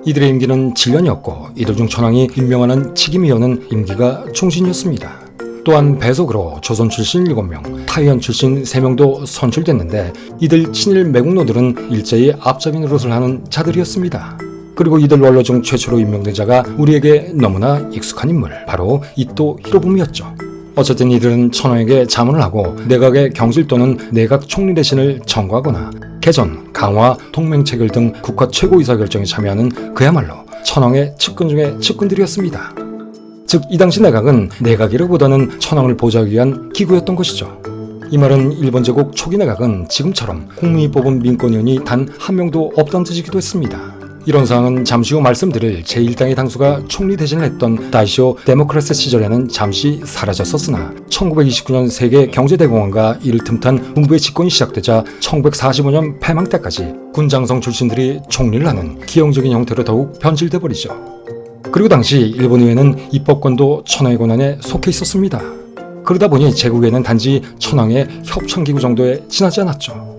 Speaker 1: 이들의 임기는 7년이었고 이들 중 천황이 임명하는 칙임위원은 임기가 총신이었습니다. 또한 배석으로 조선 출신 7명, 타이완 출신 3명도 선출됐는데, 이들 친일 매국노들은 일제히 앞잡이 노릇을 하는 자들이었습니다. 그리고 이들 원로 중 최초로 임명된 자가 우리에게 너무나 익숙한 인물, 바로 이토 히로부미였죠. 어쨌든 이들은 천황에게 자문을 하고 내각의 경질 또는 내각 총리 대신을 청구하거나 개전, 강화, 동맹 체결 등 국가 최고 의사결정에 참여하는 그야말로 천황의 측근 중의 측근들이었습니다. 즉 이 당시 내각은 내각이라기보다는 천황을 보좌하기 위한 기구였던 것이죠. 이 말은 일본 제국 초기 내각은 지금처럼 국민이 뽑은 민권위원이 단 한 명도 없다는 뜻이기도 했습니다. 이런 사항은 잠시 후 말씀드릴 제1당의 당수가 총리 대신을 했던 다이쇼 데모크라스 시절에는 잠시 사라졌었으나 1929년 세계 경제대공황과 이를 틈탄 군부의 집권이 시작되자 1945년 패망 때까지 군장성 출신들이 총리를 하는 기형적인 형태로 더욱 변질돼 버리죠. 그리고 당시 일본 의회는 입법권도 천황의 권한에 속해 있었습니다. 그러다 보니 제국에는 단지 천황의 협창기구 정도에 지나지 않았죠.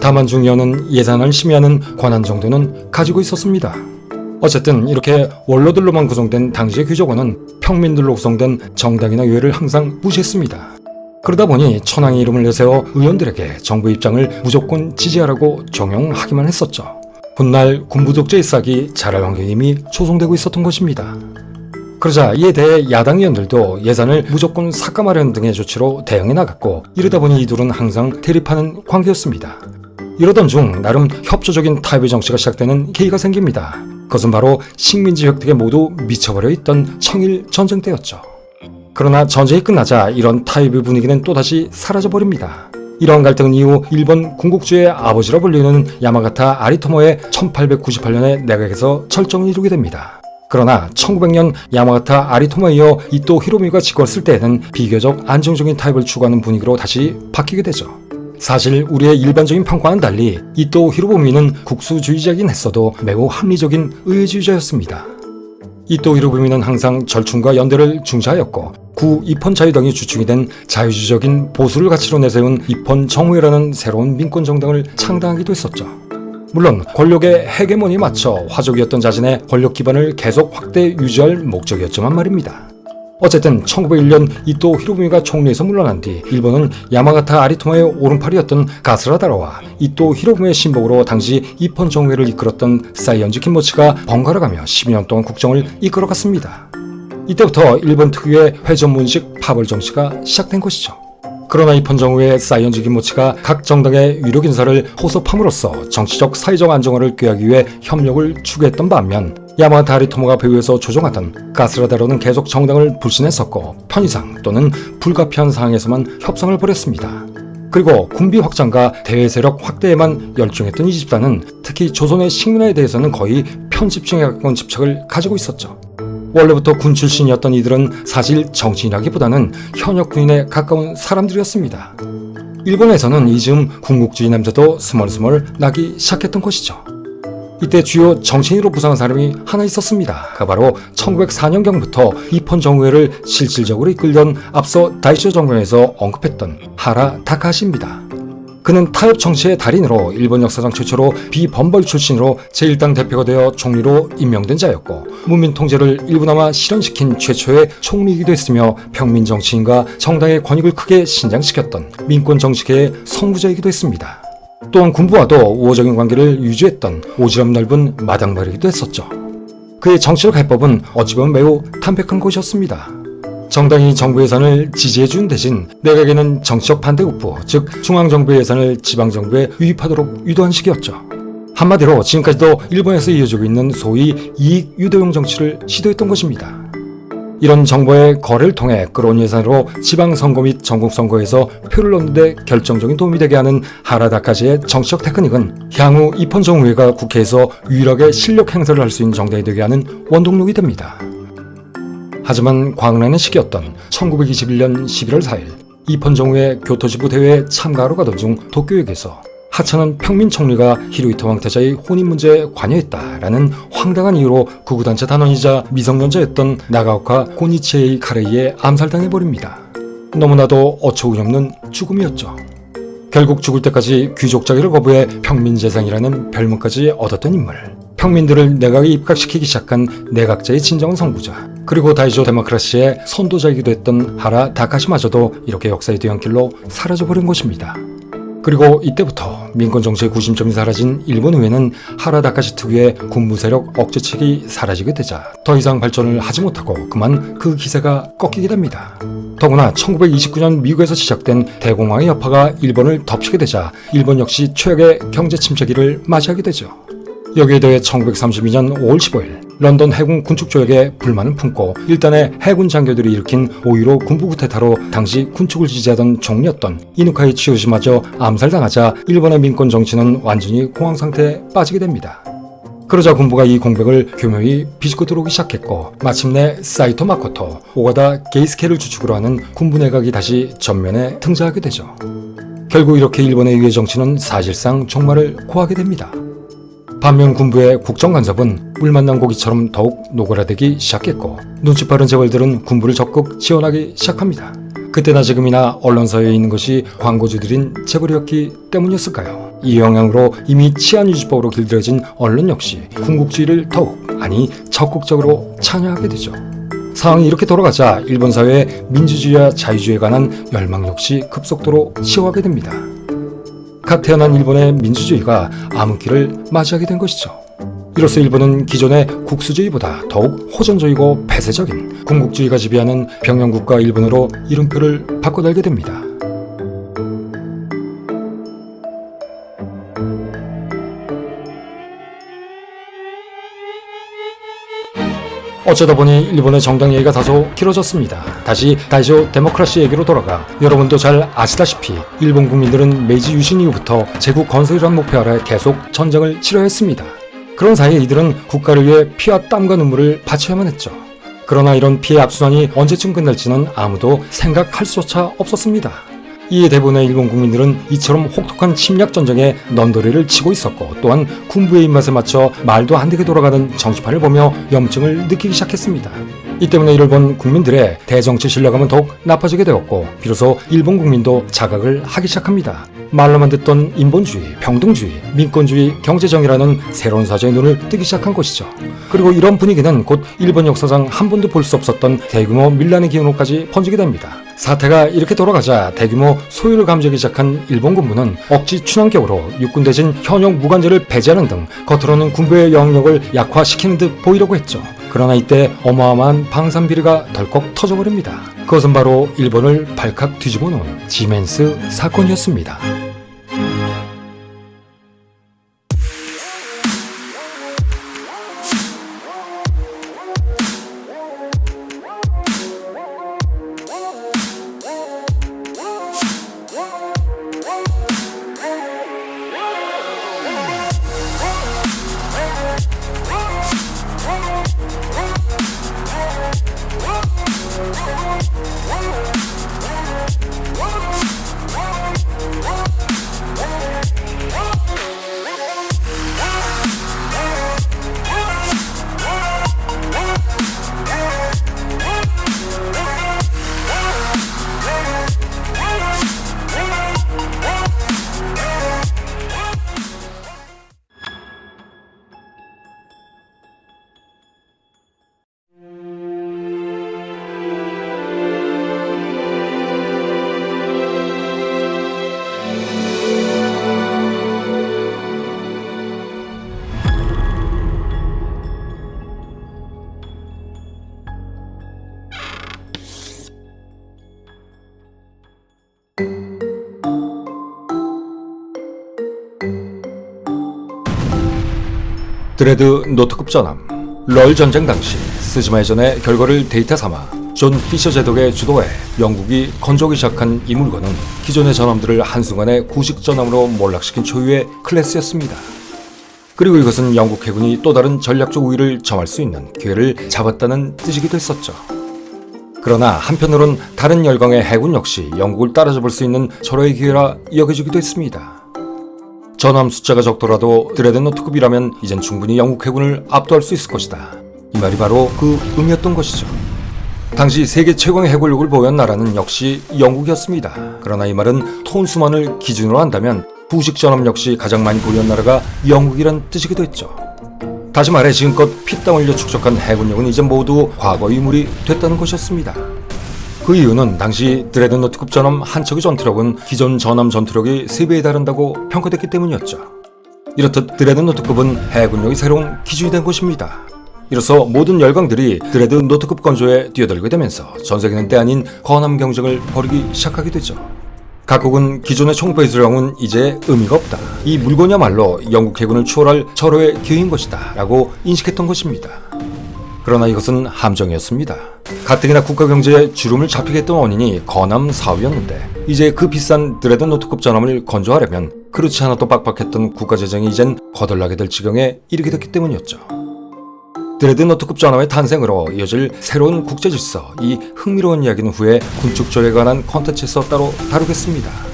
Speaker 1: 다만 중의원은 예산을 심의하는 권한 정도는 가지고 있었습니다. 어쨌든 이렇게 원로들로만 구성된 당시의 귀족원은 평민들로 구성된 정당이나 의회를 항상 무시했습니다. 그러다 보니 천황의 이름을 내세워 의원들에게 정부 입장을 무조건 지지하라고 종용하기만 했었죠. 훗날 군부독재의 싹이 자랄 환경이 이미 조성되고 있었던 것입니다. 그러자 이에 대해 야당 의원들도 예산을 무조건 삭감하려는 등의 조치로 대응해 나갔고, 이러다 보니 이둘은 항상 대립하는 관계였습니다. 이러던 중 나름 협조적인 타입의 정치가 시작되는 계기가 생깁니다. 그것은 바로 식민지 획득에 모두 미쳐버려 있던 청일 전쟁 때였죠. 그러나 전쟁이 끝나자 이런 타입의 분위기는 또다시 사라져버립니다. 이러한 갈등은 이후 일본 군국주의의 아버지라 불리는 야마가타 아리토모의 1898년에 내각에서 철정을 이루게 됩니다. 그러나 1900년 야마가타 아리토모에 이어 이토 히로부미가 집권했을 때에는 비교적 안정적인 타입을 추구하는 분위기로 다시 바뀌게 되죠. 사실 우리의 일반적인 평가와는 달리 이토 히로부미는 국수주의자이긴 했어도 매우 합리적인 의회주의자였습니다. 이토 히로부미는 항상 절충과 연대를 중시하였고, 구 이폰 자유당이 주축이 된 자유주의적인 보수를 가치로 내세운 이폰 정우회라는 새로운 민권 정당을 창당하기도 했었죠. 물론 권력의 헤게모니에 맞춰 화족이었던 자신의 권력 기반을 계속 확대 유지할 목적이었지만 말입니다. 어쨌든 1901년 이토 히로부미가 총리에서 물러난 뒤 일본은 야마가타 아리토모의 오른팔이었던 가스라다라와 이토 히로부미의 신복으로 당시 이폰 정우회를 이끌었던 사이언즈 김모치가 번갈아가며 12년 동안 국정을 이끌어갔습니다. 이때부터 일본 특유의 회전문식 파벌 정치가 시작된 것이죠. 그러나 이폰 정우의 사이언즈 김모치가 각 정당의 유력 인사를 호섭함으로써 정치적 사회적 안정화를 꾀하기 위해 협력을 추구했던 반면, 야마가타 아리토모가 배후에서 조종하던 가스라다로는 계속 정당을 불신했었고 편의상 또는 불가피한 상황에서만 협상을 벌였습니다. 그리고 군비 확장과 대외 세력 확대에만 열중했던 이 집단은 특히 조선의 식민화에 대해서는 거의 편집증에 가까운 집착을 가지고 있었죠. 원래부터 군 출신이었던 이들은 사실 정치인이라기보다는 현역 군인에 가까운 사람들이었습니다. 일본에서는 이즈음 군국주의 냄새도 스멀스멀 나기 시작했던 것이죠. 이때 주요 정치인으로 부상한 사람이 하나 있었습니다. 그 바로 1904년경부터 이폰 정우회를 실질적으로 이끌던 앞서 다이쇼 정권에서 언급했던 하라 타카하시입니다. 그는 타협 정치의 달인으로 일본 역사상 최초로 비범벌 출신으로 제1당 대표가 되어 총리로 임명된 자였고 문민 통제를 일부나마 실현시킨 최초의 총리이기도 했으며 평민 정치인과 정당의 권익을 크게 신장시켰던 민권 정치계의 선구자이기도 했습니다. 또한 군부와도 우호적인 관계를 유지했던 오지랖 넓은 마당발이기도 했었죠. 그의 정치적 해법은 어찌 보면 매우 담백한 것이었습니다. 정당이 정부 예산을 지지해준 대신 내각에는 정치적 반대국부, 즉 중앙정부의 예산을 지방정부에 유입하도록 유도한 식이었죠. 한마디로 지금까지도 일본에서 이어지고 있는 소위 이익 유도용 정치를 시도했던 것입니다. 이런 정보의 거래를 통해 끌어온 예산으로 지방선거 및 전국선거에서 표를 얻는 데 결정적인 도움이 되게 하는 하라 타카시의 정치적 테크닉은 향후 이폰 정우회가 국회에서 유일하게 실력 행사를 할 수 있는 정당이 되게 하는 원동력이 됩니다. 하지만 광란의 시기였던 1921년 11월 4일 이폰 정우회 교토지부 대회에 참가하러 가던 중 도쿄역에서 하차는 평민 총리가 히로히토 황태자의 혼인 문제에 관여했다라는 황당한 이유로 구구단체 단원이자 미성년자였던 나가오카 고니치에이 카레이에 암살당해버립니다. 너무나도 어처구니없는 죽음이었죠. 결국 죽을 때까지 귀족 자기를 거부해 평민재상이라는 별명까지 얻었던 인물. 평민들을 내각에 입각시키기 시작한 내각자의 진정한 선구자. 그리고 다이쇼 데모크라시의 선도자이기도 했던 하라 타카시마저도 이렇게 역사의 뒤안길로 사라져버린 것입니다. 그리고 이때부터 민권 정치의 구심점이 사라진 일본 의회는 하라 타카시 특유의 군부 세력 억제책이 사라지게 되자 더 이상 발전을 하지 못하고 그만 그 기세가 꺾이게 됩니다. 더구나 1929년 미국에서 시작된 대공황의 여파가 일본을 덮치게 되자 일본 역시 최악의 경제 침체기를 맞이하게 되죠. 여기에 더해 1932년 5월 15일 런던 해군 군축조약에 불만을 품고 일단의 해군 장교들이 일으킨 5.15 군부 쿠데타로 당시 군축을 지지하던 총리였던 이누카이 치요시마저 암살당하자 일본의 민권 정치는 완전히 공황 상태에 빠지게 됩니다. 그러자 군부가 이 공백을 교묘히 비집고 들어오기 시작했고 마침내 사이토 마코토, 오가다 게이스케를 주축으로 하는 군부 내각이 다시 전면에 등장하게 되죠. 결국 이렇게 일본의 의회 정치는 사실상 종말을 고하게 됩니다. 반면 군부의 국정간섭은 물 만난 고기처럼 더욱 노골화되기 시작했고 눈치 빠른 재벌들은 군부를 적극 지원하기 시작합니다. 그때나 지금이나 언론사에 있는 것이 광고주들인 재벌이었기 때문이었을까요? 이 영향으로 이미 치안유지법으로 길들여진 언론 역시 군국주의를 더욱, 아니 적극적으로 찬양하게 되죠. 상황이 이렇게 돌아가자 일본 사회의 민주주의와 자유주의에 관한 열망 역시 급속도로 식어가게 됩니다. 갓 태어난 일본의 민주주의가 암흑기를 맞이하게 된 것이죠. 이로써 일본은 기존의 국수주의보다 더욱 호전적이고 폐쇄적인 군국주의가 지배하는 병영국가 일본으로 이름표를 바꿔달게 됩니다. 어쩌다 보니 일본의 정당 얘기가 다소 길어졌습니다. 다시 다이쇼 데모크라시 얘기로 돌아가 여러분도 잘 아시다시피 일본 국민들은 메이지 유신 이후부터 제국 건설이란 목표 아래 계속 전쟁을 치러했습니다. 그런 사이에 이들은 국가를 위해 피와 땀과 눈물을 바쳐야만 했죠. 그러나 이런 피해 악순환이 언제쯤 끝날지는 아무도 생각할 수조차 없었습니다. 이에 대부분의 일본 국민들은 이처럼 혹독한 침략 전쟁에 넌더리를 치고 있었고 또한 군부의 입맛에 맞춰 말도 안 되게 돌아가는 정치판을 보며 염증을 느끼기 시작했습니다. 이 때문에 일본 국민들의 대정치 신뢰감은 더욱 나빠지게 되었고 비로소 일본 국민도 자각을 하기 시작합니다. 말로만 듣던 인본주의, 평등주의, 민권주의, 경제정의라는 새로운 사자의 눈을 뜨기 시작한 것이죠. 그리고 이런 분위기는 곧 일본 역사상 한 번도 볼 수 없었던 대규모 밀란의 기운으로까지 번지게 됩니다. 사태가 이렇게 돌아가자 대규모 소유를 감지하기 시작한 일본 군부는 억지 춘환격으로 육군 대신 현역 무관제를 배제하는 등 겉으로는 군부의 영향력을 약화시키는 듯 보이려고 했죠. 그러나 이때 어마어마한 방산 비리가 덜컥 터져버립니다. 그것은 바로 일본을 발칵 뒤집어 놓은 지멘스 사건이었습니다. 드레드 노트급 전함. 럴 전쟁 당시 스즈마 해전의 결과를 데이터 삼아 존 피셔 제독의 주도에 영국이 건조하기 시작한 이 물건은 기존의 전함들을 한순간에 구식 전함으로 몰락시킨 초유의 클래스였습니다. 그리고 이것은 영국 해군이 또 다른 전략적 우위를 점할 수 있는 기회를 잡았다는 뜻이기도 했었죠. 그러나 한편으론 다른 열강의 해군 역시 영국을 따라잡을 수 있는 절호의 기회라 여겨지기도 했습니다. 전함 숫자가 적더라도 드레드노트급이라면 이젠 충분히 영국 해군을 압도할 수 있을 것이다. 이 말이 바로 그 의미였던 것이죠. 당시 세계 최강의 해군력을 보유한 나라는 역시 영국이었습니다. 그러나 이 말은 톤 수만을 기준으로 한다면 구식 전함 역시 가장 많이 보유한 나라가 영국이란 뜻이기도 했죠. 다시 말해 지금껏 피땀 흘려 축적한 해군력은 이제 모두 과거 유물이 됐다는 것이었습니다. 그 이유는 당시 드레드노트급 전함 한 척의 전투력은 기존 전함 전투력이 3배에 달한다고 평가됐기 때문이었죠. 이렇듯 드레드노트급은 해군력이 새로운 기준이 된 것입니다. 이로써 모든 열강들이 드레드노트급 건조에 뛰어들게 되면서 전세계는 때 아닌 건함 경쟁을 벌이기 시작하게 되죠. 각국은 기존의 총배수량은 이제 의미가 없다. 이 물건이야말로 영국 해군을 추월할 절호의 기회인 것이다 라고 인식했던 것입니다. 그러나 이것은 함정이었습니다. 가뜩이나 국가 경제에 주름을 잡히게 했던 원인이 건함 사업이었는데 이제 그 비싼 드레드노트급 전함을 건조하려면 그렇지 않아도 빡빡했던 국가 재정이 이젠 거덜나게 될 지경에 이르게 됐기 때문이었죠. 드레드노트급 전함의 탄생으로 이어질 새로운 국제 질서, 이 흥미로운 이야기는 후에 군축조에 관한 콘텐츠에서 따로 다루겠습니다.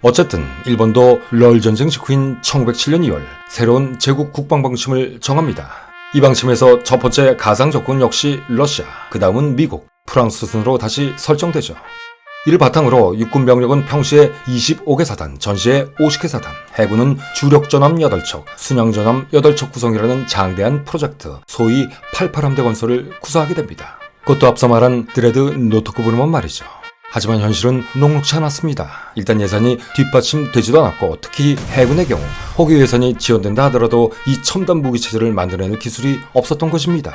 Speaker 1: 어쨌든 일본도 럴 전쟁 직후인 1907년 2월 새로운 제국 국방 방침을 정합니다. 이 방침에서 첫 번째 가상 적군 역시 러시아, 그 다음은 미국, 프랑스 순으로 다시 설정되죠. 이를 바탕으로 육군 병력은 평시에 25개 사단, 전시에 50개 사단, 해군은 주력 전함 8척, 순양 전함 8척 구성이라는 장대한 프로젝트, 소위 88함대 건설을 구사하게 됩니다. 그것도 앞서 말한 드레드노트급으로만 말이죠. 하지만 현실은 녹록치 않았습니다. 일단 예산이 뒷받침되지도 않았고 특히 해군의 경우 혹여 예산이 지원된다 하더라도 이 첨단 무기 체제를 만들어낼 기술이 없었던 것입니다.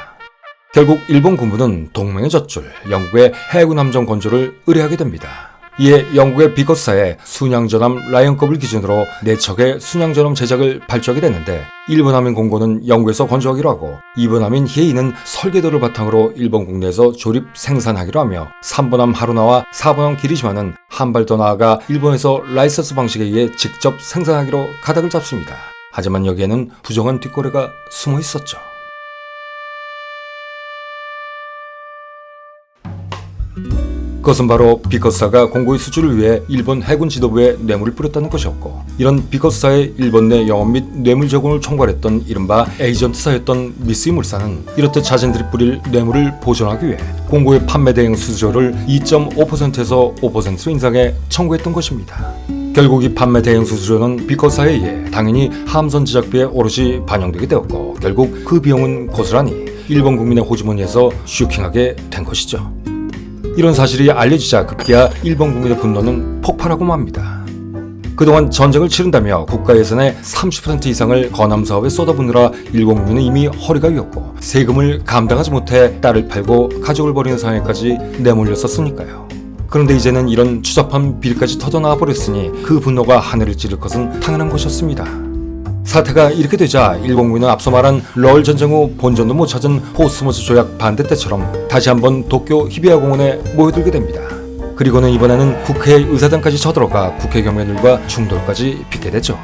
Speaker 1: 결국 일본 군부는 동맹의 젖줄, 영국의 해군 함정 건조를 의뢰하게 됩니다. 이에 영국의 비커스사에 순양전함 라이언급을 기준으로 4척의 순양전함 제작을 발주하게 됐는데 1번 함인 공고는 영국에서 건조하기로 하고 2번 함인 히에이는 설계도를 바탕으로 일본 국내에서 조립 생산하기로 하며 3번 함 하루나와 4번 함 기리시마는 한 발 더 나아가 일본에서 라이선스 방식에 의해 직접 생산하기로 가닥을 잡습니다. 하지만 여기에는 부정한 뒷거래가 숨어 있었죠. 그것은 바로 비커스사가 공고의 수주를 위해 일본 해군 지도부에 뇌물을 뿌렸다는 것이었고 이런 비커스사의 일본 내 영업 및 뇌물 제공을 총괄했던 이른바 에이전트사였던 미쓰이 물산은 이렇듯 자신들이 뿌릴 뇌물을 보존하기 위해 공고의 판매 대행 수수료를 2.5%에서 5%로 인상해 청구했던 것입니다. 결국 이 판매 대행 수수료는 비커스사에 의해 당연히 함선 제작비에 오롯이 반영되게 되었고 결국 그 비용은 고스란히 일본 국민의 호주머니에서 슈킹하게 된 것이죠. 이런 사실이 알려지자 급기야 일본 국민의 분노는 폭발하고 맙니다. 그동안 전쟁을 치른다며 국가 예산의 30% 이상을 건함 사업에 쏟아붓느라 일본 국민은 이미 허리가 휘었고 세금을 감당하지 못해 딸을 팔고 가족을 버리는 상황까지 내몰렸었으니까요. 그런데 이제는 이런 추잡한 비리까지 터져나와 버렸으니 그 분노가 하늘을 찌를 것은 당연한 것이었습니다. 사태가 이렇게 되자 일본 국민은 앞서 말한 럴 전쟁 후 본전도 못 찾은 포스모스 조약 반대 때처럼 다시 한번 도쿄 히비야 공원에 모여들게 됩니다. 그리고는 이번에는 국회 의사당까지 쳐들어가 국회 경비원들과 충돌까지 빚게 되죠.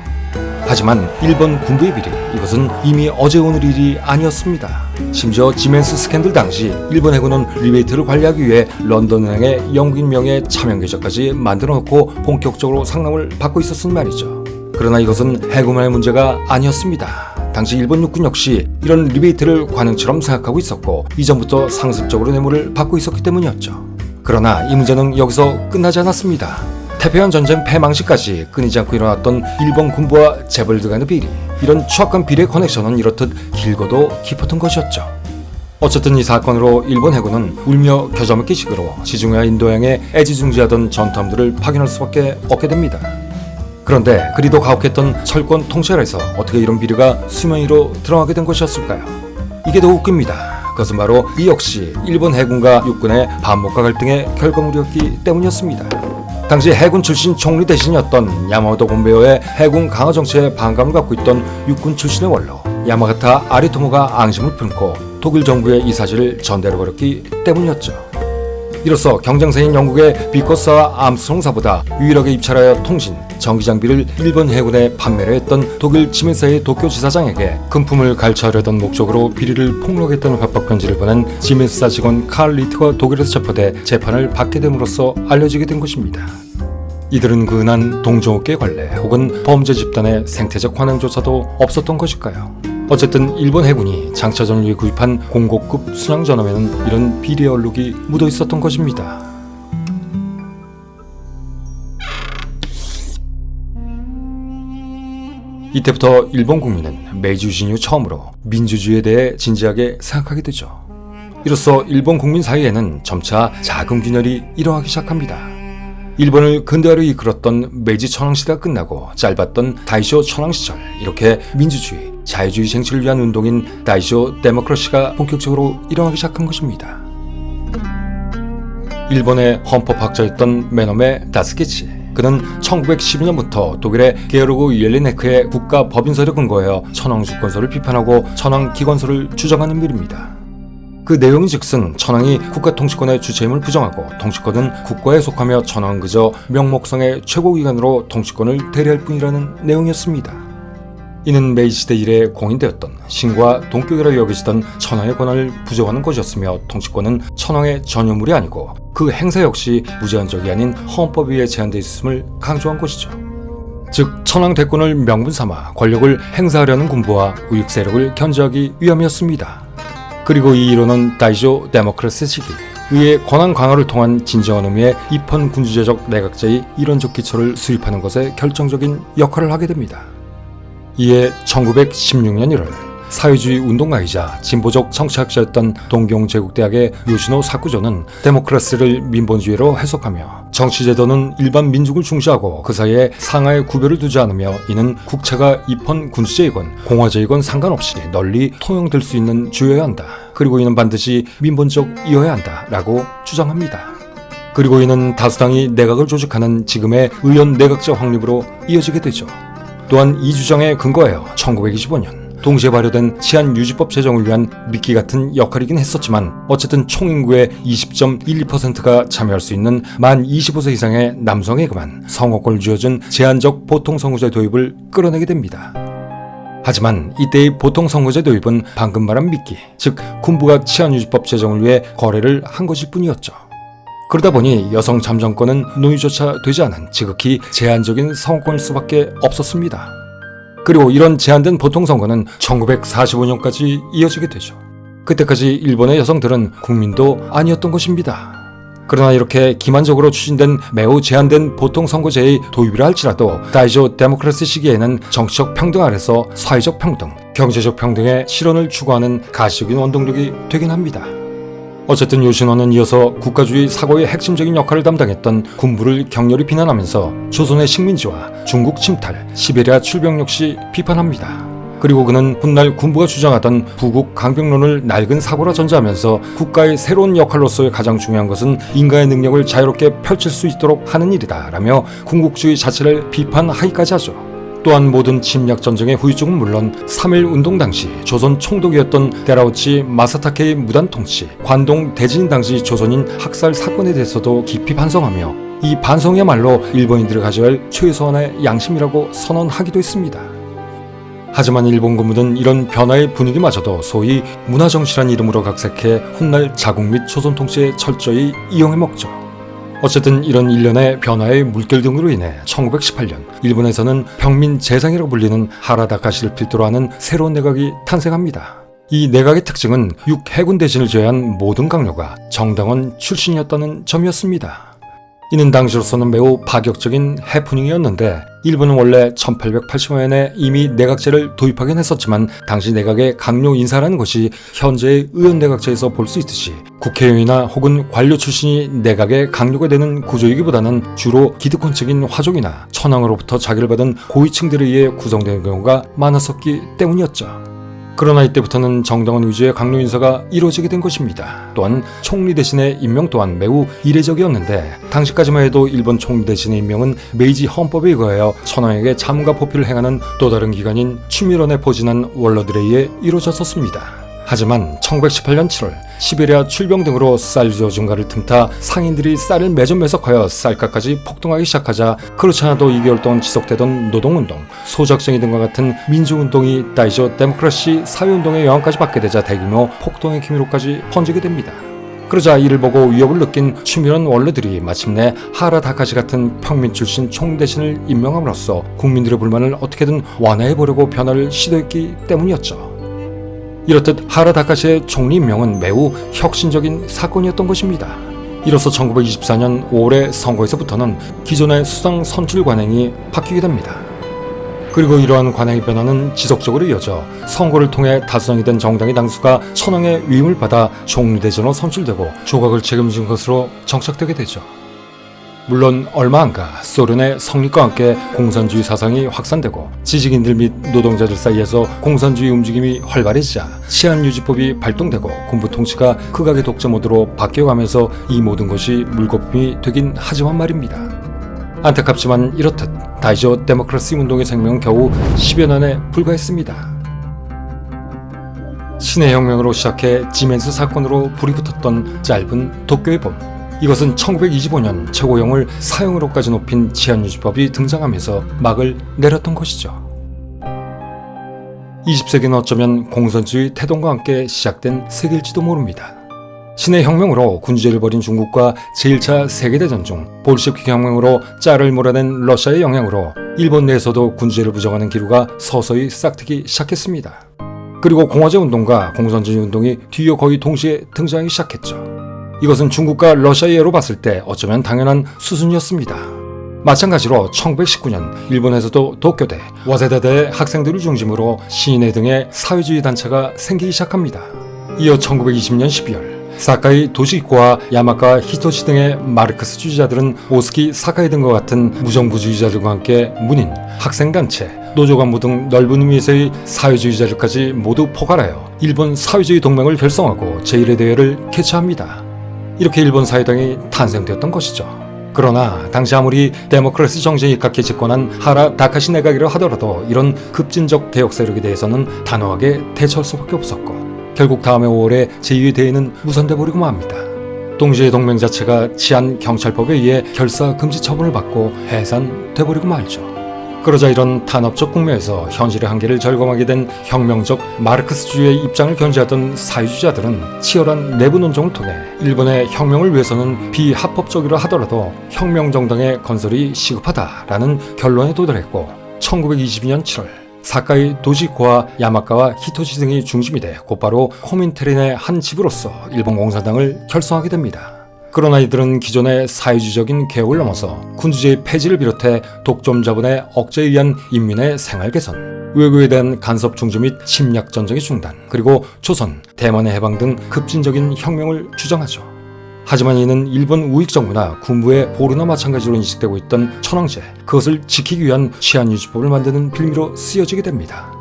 Speaker 1: 하지만 일본 군부의 비리, 이것은 이미 어제 오늘 일이 아니었습니다. 심지어 지멘스 스캔들 당시 일본 해군은 리베이트를 관리하기 위해 런던 은행에 영국인 명의 차명 계좌까지 만들어 놓고 본격적으로 상담을 받고 있었은 말이죠. 그러나 이것은 해군만의 문제가 아니었습니다. 당시 일본 육군 역시 이런 리베이트를 관행처럼 생각하고 있었고 이전부터 상습적으로 뇌물을 받고 있었기 때문이었죠. 그러나 이 문제는 여기서 끝나지 않았습니다. 태평양 전쟁 패망시까지 끊이지 않고 일어났던 일본 군부와 재벌들 간의 비리, 이런 추악한 비리의 커넥션은 이렇듯 길고도 깊었던 것이었죠. 어쨌든 이 사건으로 일본 해군은 울며 겨자 먹기 식으로 지중해와 인도양에 애지중지하던 전투함들을 파견할 수밖에 없게 됩니다. 그런데 그리도 가혹했던 철권 통째라에서 어떻게 이런 비리가 수면 위로 드러나게 된 것이었을까요? 이게 더 웃깁니다. 그것은 바로 이 역시 일본 해군과 육군의 반목과 갈등의 결과물이었기 때문이었습니다. 당시 해군 출신 총리 대신이었던 야마모토 곤베오의 해군 강화 정치에 반감을 갖고 있던 육군 출신의 원로 야마가타 아리토모가 앙심을 품고 독일 정부에 이 사실을 전달해버렸기 때문이었죠. 이로써 경쟁사인 영국의 비커스와 암스트롱사보다 유일하게 입찰하여 통신, 전기장비를 일본 해군에 판매를 했던 독일 지메사의 도쿄 지사장에게 금품을 갈취하려던 목적으로 비리를 폭로했다는 협박 편지를 보낸 지메사 직원 칼 리트가 독일에서 체포돼 재판을 받게 됨으로써 알려지게 된 것입니다. 이들은 그 흔한 동종업계 관례 혹은 범죄 집단의 생태적 관행조차도 없었던 것일까요? 어쨌든 일본 해군이 장차 전류에 구입한 공고급 순항전함에는 이런 비리의 얼룩이 묻어 있었던 것입니다. 이때부터 일본 국민은 메이지 유신 이후 처음으로 민주주의에 대해 진지하게 생각하게 되죠. 이로써 일본 국민 사이에는 점차 작은 균열이 일어나기 시작합니다. 일본을 근대화로 이끌었던 메이지 천황시대가 끝나고 짧았던 다이쇼 천황시절, 이렇게 민주주의, 자유주의 쟁취를 위한 운동인 다이쇼 데모크라시가 본격적으로 일어나기 시작한 것입니다. 일본의 헌법학자였던 메노메 다스케치, 그는 1912년부터 독일의 게오르그 옐리네크의 국가 법인서를 근거하여 천황 주권서를 비판하고 천황 기관서를 주장하는 인물입니다. 그 내용인즉슨 천황이 국가 통치권의 주체임을 부정하고 통치권은 국가에 속하며 천황은 그저 명목상의 최고기관으로 통치권을 대리할 뿐이라는 내용이었습니다. 이는 메이지시대 이래 공인되었던 신과 동격이라 여겨지던 천황의 권한을 부정하는 것이었으며 통치권은 천황의 전유물이 아니고 그 행사 역시 무제한적이 아닌 헌법에 의해 제한되어 있음을 강조한 것이죠. 즉 천황 대권을 명분 삼아 권력을 행사하려는 군부와 우익 세력을 견제하기 위함이었습니다. 그리고 이 이론은 다이쇼 데모크라시 시기 의회 권한 강화를 통한 진정한 의미의 입헌 군주제적 내각제의 이론적 기초를 수립하는 것에 결정적인 역할을 하게 됩니다. 이에 1916년 1월 사회주의 운동가이자 진보적 정치학자였던 동경제국대학의 요시노 사쿠조는 데모크라시를 민본주의로 해석하며 정치제도는 일반 민중을 중시하고 그 사이에 상하의 구별을 두지 않으며 이는 국채가 입헌 군주제이건 공화제이건 상관없이 널리 통용될 수 있는 주여야 한다. 그리고 이는 반드시 민본적이어야 한다 라고 주장합니다. 그리고 이는 다수당이 내각을 조직하는 지금의 의원 내각제 확립으로 이어지게 되죠. 또한 이 주장에 근거하여 1925년 동시에 발효된 치안유지법 제정을 위한 미끼 같은 역할이긴 했었지만 어쨌든 총인구의 20.12%가 참여할 수 있는 만 25세 이상의 남성에게만 선거권을 쥐어준 제한적 보통선거제 도입을 끌어내게 됩니다. 하지만 이때의 보통선거제 도입은 방금 말한 미끼, 즉 군부가 치안유지법 제정을 위해 거래를 한 것일 뿐이었죠. 그러다 보니 여성 참정권은 논의조차 되지 않은 지극히 제한적인 선거권일 수밖에 없었습니다. 그리고 이런 제한된 보통선거는 1945년까지 이어지게 되죠. 그때까지 일본의 여성들은 국민도 아니었던 것입니다. 그러나 이렇게 기만적으로 추진된 매우 제한된 보통선거제의 도입이라 할지라도 다이쇼 데모크라시 시기에는 정치적 평등 아래서 사회적 평등, 경제적 평등의 실현을 추구하는 가시적인 원동력이 되긴 합니다. 어쨌든 요시노는 이어서 국가주의 사고의 핵심적인 역할을 담당했던 군부를 격렬히 비난하면서 조선의 식민지와 중국 침탈, 시베리아 출병 역시 비판합니다. 그리고 그는 훗날 군부가 주장하던 부국 강병론을 낡은 사고라 전제하면서 국가의 새로운 역할로서의 가장 중요한 것은 인간의 능력을 자유롭게 펼칠 수 있도록 하는 일이다 라며 군국주의 자체를 비판하기까지 하죠. 또한 모든 침략 전쟁의 후유증은 물론 3.1 운동 당시 조선 총독이었던 데라우치 마사타케의 무단 통치, 관동 대진 당시 조선인 학살 사건에 대해서도 깊이 반성하며 이 반성이야말로 일본인들이 가져야 할 최소한의 양심이라고 선언하기도 했습니다. 하지만 일본 군부는 이런 변화의 분위기마저도 소위 문화정치란 이름으로 각색해 훗날 자국 및 조선 통치에 철저히 이용해먹죠. 어쨌든 이런 일련의 변화의 물결 등으로 인해 1918년 일본에서는 평민 재상이라고 불리는 하라다카시를 필두로 하는 새로운 내각이 탄생합니다. 이 내각의 특징은 육해군 대신을 제외한 모든 강요가 정당원 출신이었다는 점이었습니다. 이는 당시로서는 매우 파격적인 해프닝이었는데 일본은 원래 1880년에 이미 내각제를 도입하긴 했었지만 당시 내각의 강요 인사라는 것이 현재의 의원 내각제에서 볼 수 있듯이 국회의원이나 혹은 관료 출신이 내각의 강요가 되는 구조이기보다는 주로 기득권층인 화족이나 천황으로부터 자기를 받은 고위층들에 의해 구성되는 경우가 많았었기 때문이었죠. 그러나 이때부터는 정당원 위주의 강로 인사가 이루어지게 된 것입니다. 또한 총리 대신의 임명 또한 매우 이례적이었는데 당시까지만 해도 일본 총리 대신의 임명은 메이지 헌법에 의하여 천황에게 자문과 포피를 행하는 또 다른 기관인 추미론에 포진한 원로들에 의해 이루어졌었습니다. 하지만 1918년 7월 시베리아 출병 등으로 쌀 주저 증가를 틈타 상인들이 쌀을 매점매석하여 쌀가까지 폭등하기 시작하자 그렇지 않아도 2개월 동안 지속되던 노동운동, 소작쟁이 등과 같은 민주운동이 다이조 데모크라시 사회운동의 영향까지 받게 되자 대규모 폭동의 기미로까지 번지게 됩니다. 그러자 이를 보고 위협을 느낀 추미론 원로들이 마침내 하라 다카시 같은 평민 출신 총리 대신을 임명함으로써 국민들의 불만을 어떻게든 완화해보려고 변화를 시도했기 때문이었죠. 이렇듯 하라 다카시의 총리 임명은 매우 혁신적인 사건이었던 것입니다. 이로써 1924년 5월의 선거에서부터는 기존의 수상 선출 관행이 바뀌게 됩니다. 그리고 이러한 관행의 변화는 지속적으로 이어져 선거를 통해 다수당이 된 정당의 당수가 천황의 위임을 받아 총리대전으로 선출되고 조각을 책임진 것으로 정착되게 되죠. 물론 얼마 안가 소련의 성립과 함께 공산주의 사상이 확산되고 지식인들 및 노동자들 사이에서 공산주의 움직임이 활발해지자 치안유지법이 발동되고 군부 통치가 극악의 독재 모드로 바뀌어가면서 이 모든 것이 물거품이 되긴 하지만 말입니다. 안타깝지만 이렇듯 다이조 데모크라시 운동의 생명은 겨우 10여 년에 불과했습니다. 신의 혁명으로 시작해 지멘스 사건으로 불이 붙었던 짧은 도쿄의 봄. 이것은 1925년 최고형을 사형으로까지 높인 치안유지법이 등장하면서 막을 내렸던 것이죠. 20세기는 어쩌면 공산주의 태동과 함께 시작된 세기일지도 모릅니다. 신의 혁명으로 군주제를 벌인 중국과 제1차 세계대전 중 볼셰비키 혁명으로 짜를 몰아낸 러시아의 영향으로 일본 내에서도 군주제를 부정하는 기류가 서서히 싹트기 시작했습니다. 그리고 공화제 운동과 공산주의 운동이 뒤이어 거의 동시에 등장하기 시작했죠. 이것은 중국과 러시아의 예로 봤을 때 어쩌면 당연한 수순이었습니다. 마찬가지로 1919년 일본에서도 도쿄대, 와세다대 학생들을 중심으로 시인회 등의 사회주의 단체가 생기기 시작합니다. 이어 1920년 12월 사카이 도시히코와 야마카 히토시 등의 마르크스 주의자들은 오스키 사카이 등과 같은 무정부주의자들과 함께 문인, 학생단체, 노조간부 등 넓은 의미에서의 사회주의자들까지 모두 포괄하여 일본 사회주의 동맹을 결성하고 제1회 대회를 개최합니다. 이렇게 일본 사회당이 탄생되었던 것이죠. 그러나 당시 아무리 데모크라시 정신에 입각해 집권한 하라 다카시 내각이라 하더라도 이런 급진적 개혁 세력에 대해서는 단호하게 대처할 수밖에 없었고 결국 다음해 5월에 제2회 대회는 무산돼 버리고 맙니다. 동시에 동맹 자체가 치안 경찰법에 의해 결사 금지 처분을 받고 해산돼 버리고 말죠. 그러자 이런 탄압적 국면에서 현실의 한계를 절감하게 된 혁명적 마르크스주의의 입장을 견지하던 사회주의자들은 치열한 내부 논쟁을 통해 일본의 혁명을 위해서는 비합법적이라 하더라도 혁명정당의 건설이 시급하다라는 결론에 도달했고 1922년 7월 사카이 도시코와 야마카와 히토시 등이 중심이 돼 곧바로 코민테린의 한 집으로서 일본 공산당을 결성하게 됩니다. 그러나 이들은 기존의 사회주의적인 개혁을 넘어서 군주제의 폐지를 비롯해 독점 자본의 억제에 의한 인민의 생활 개선, 외교에 대한 간섭 중지 및 침략 전쟁의 중단, 그리고 조선, 대만의 해방 등 급진적인 혁명을 주장하죠. 하지만 이는 일본 우익 정부나 군부의 보루나 마찬가지로 인식되고 있던 천황제, 그것을 지키기 위한 치안유지법을 만드는 빌미로 쓰여지게 됩니다.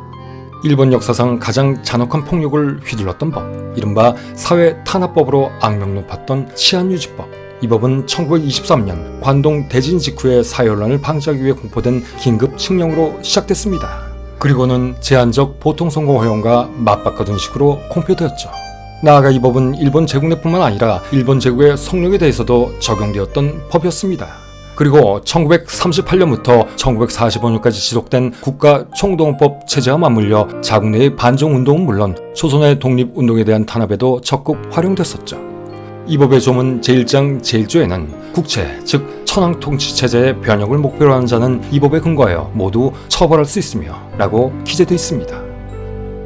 Speaker 1: 일본 역사상 가장 잔혹한 폭력을 휘둘렀던 법, 이른바 사회탄압법으로 악명 높았던 치안유지법. 이 법은 1923년 관동 대진 직후의 사회혼란을 방지하기 위해 공포된 긴급 칙령으로 시작됐습니다. 그리고는 제한적 보통선거 허용과 맞바꿔둔 식으로 공표되었죠. 나아가 이 법은 일본 제국 내뿐만 아니라 일본 제국의 성령에 대해서도 적용되었던 법이었습니다. 그리고 1938년부터 1945년까지 지속된 국가총동원법 체제와 맞물려 자국 내의 반정운동은 물론 조선의 독립운동에 대한 탄압에도 적극 활용됐었죠. 이 법의 조문 제1장 제1조에는 국채, 즉 천황통치체제의 변혁을 목표로 하는 자는 이 법에 근거하여 모두 처벌할 수 있으며 라고 기재되어 있습니다.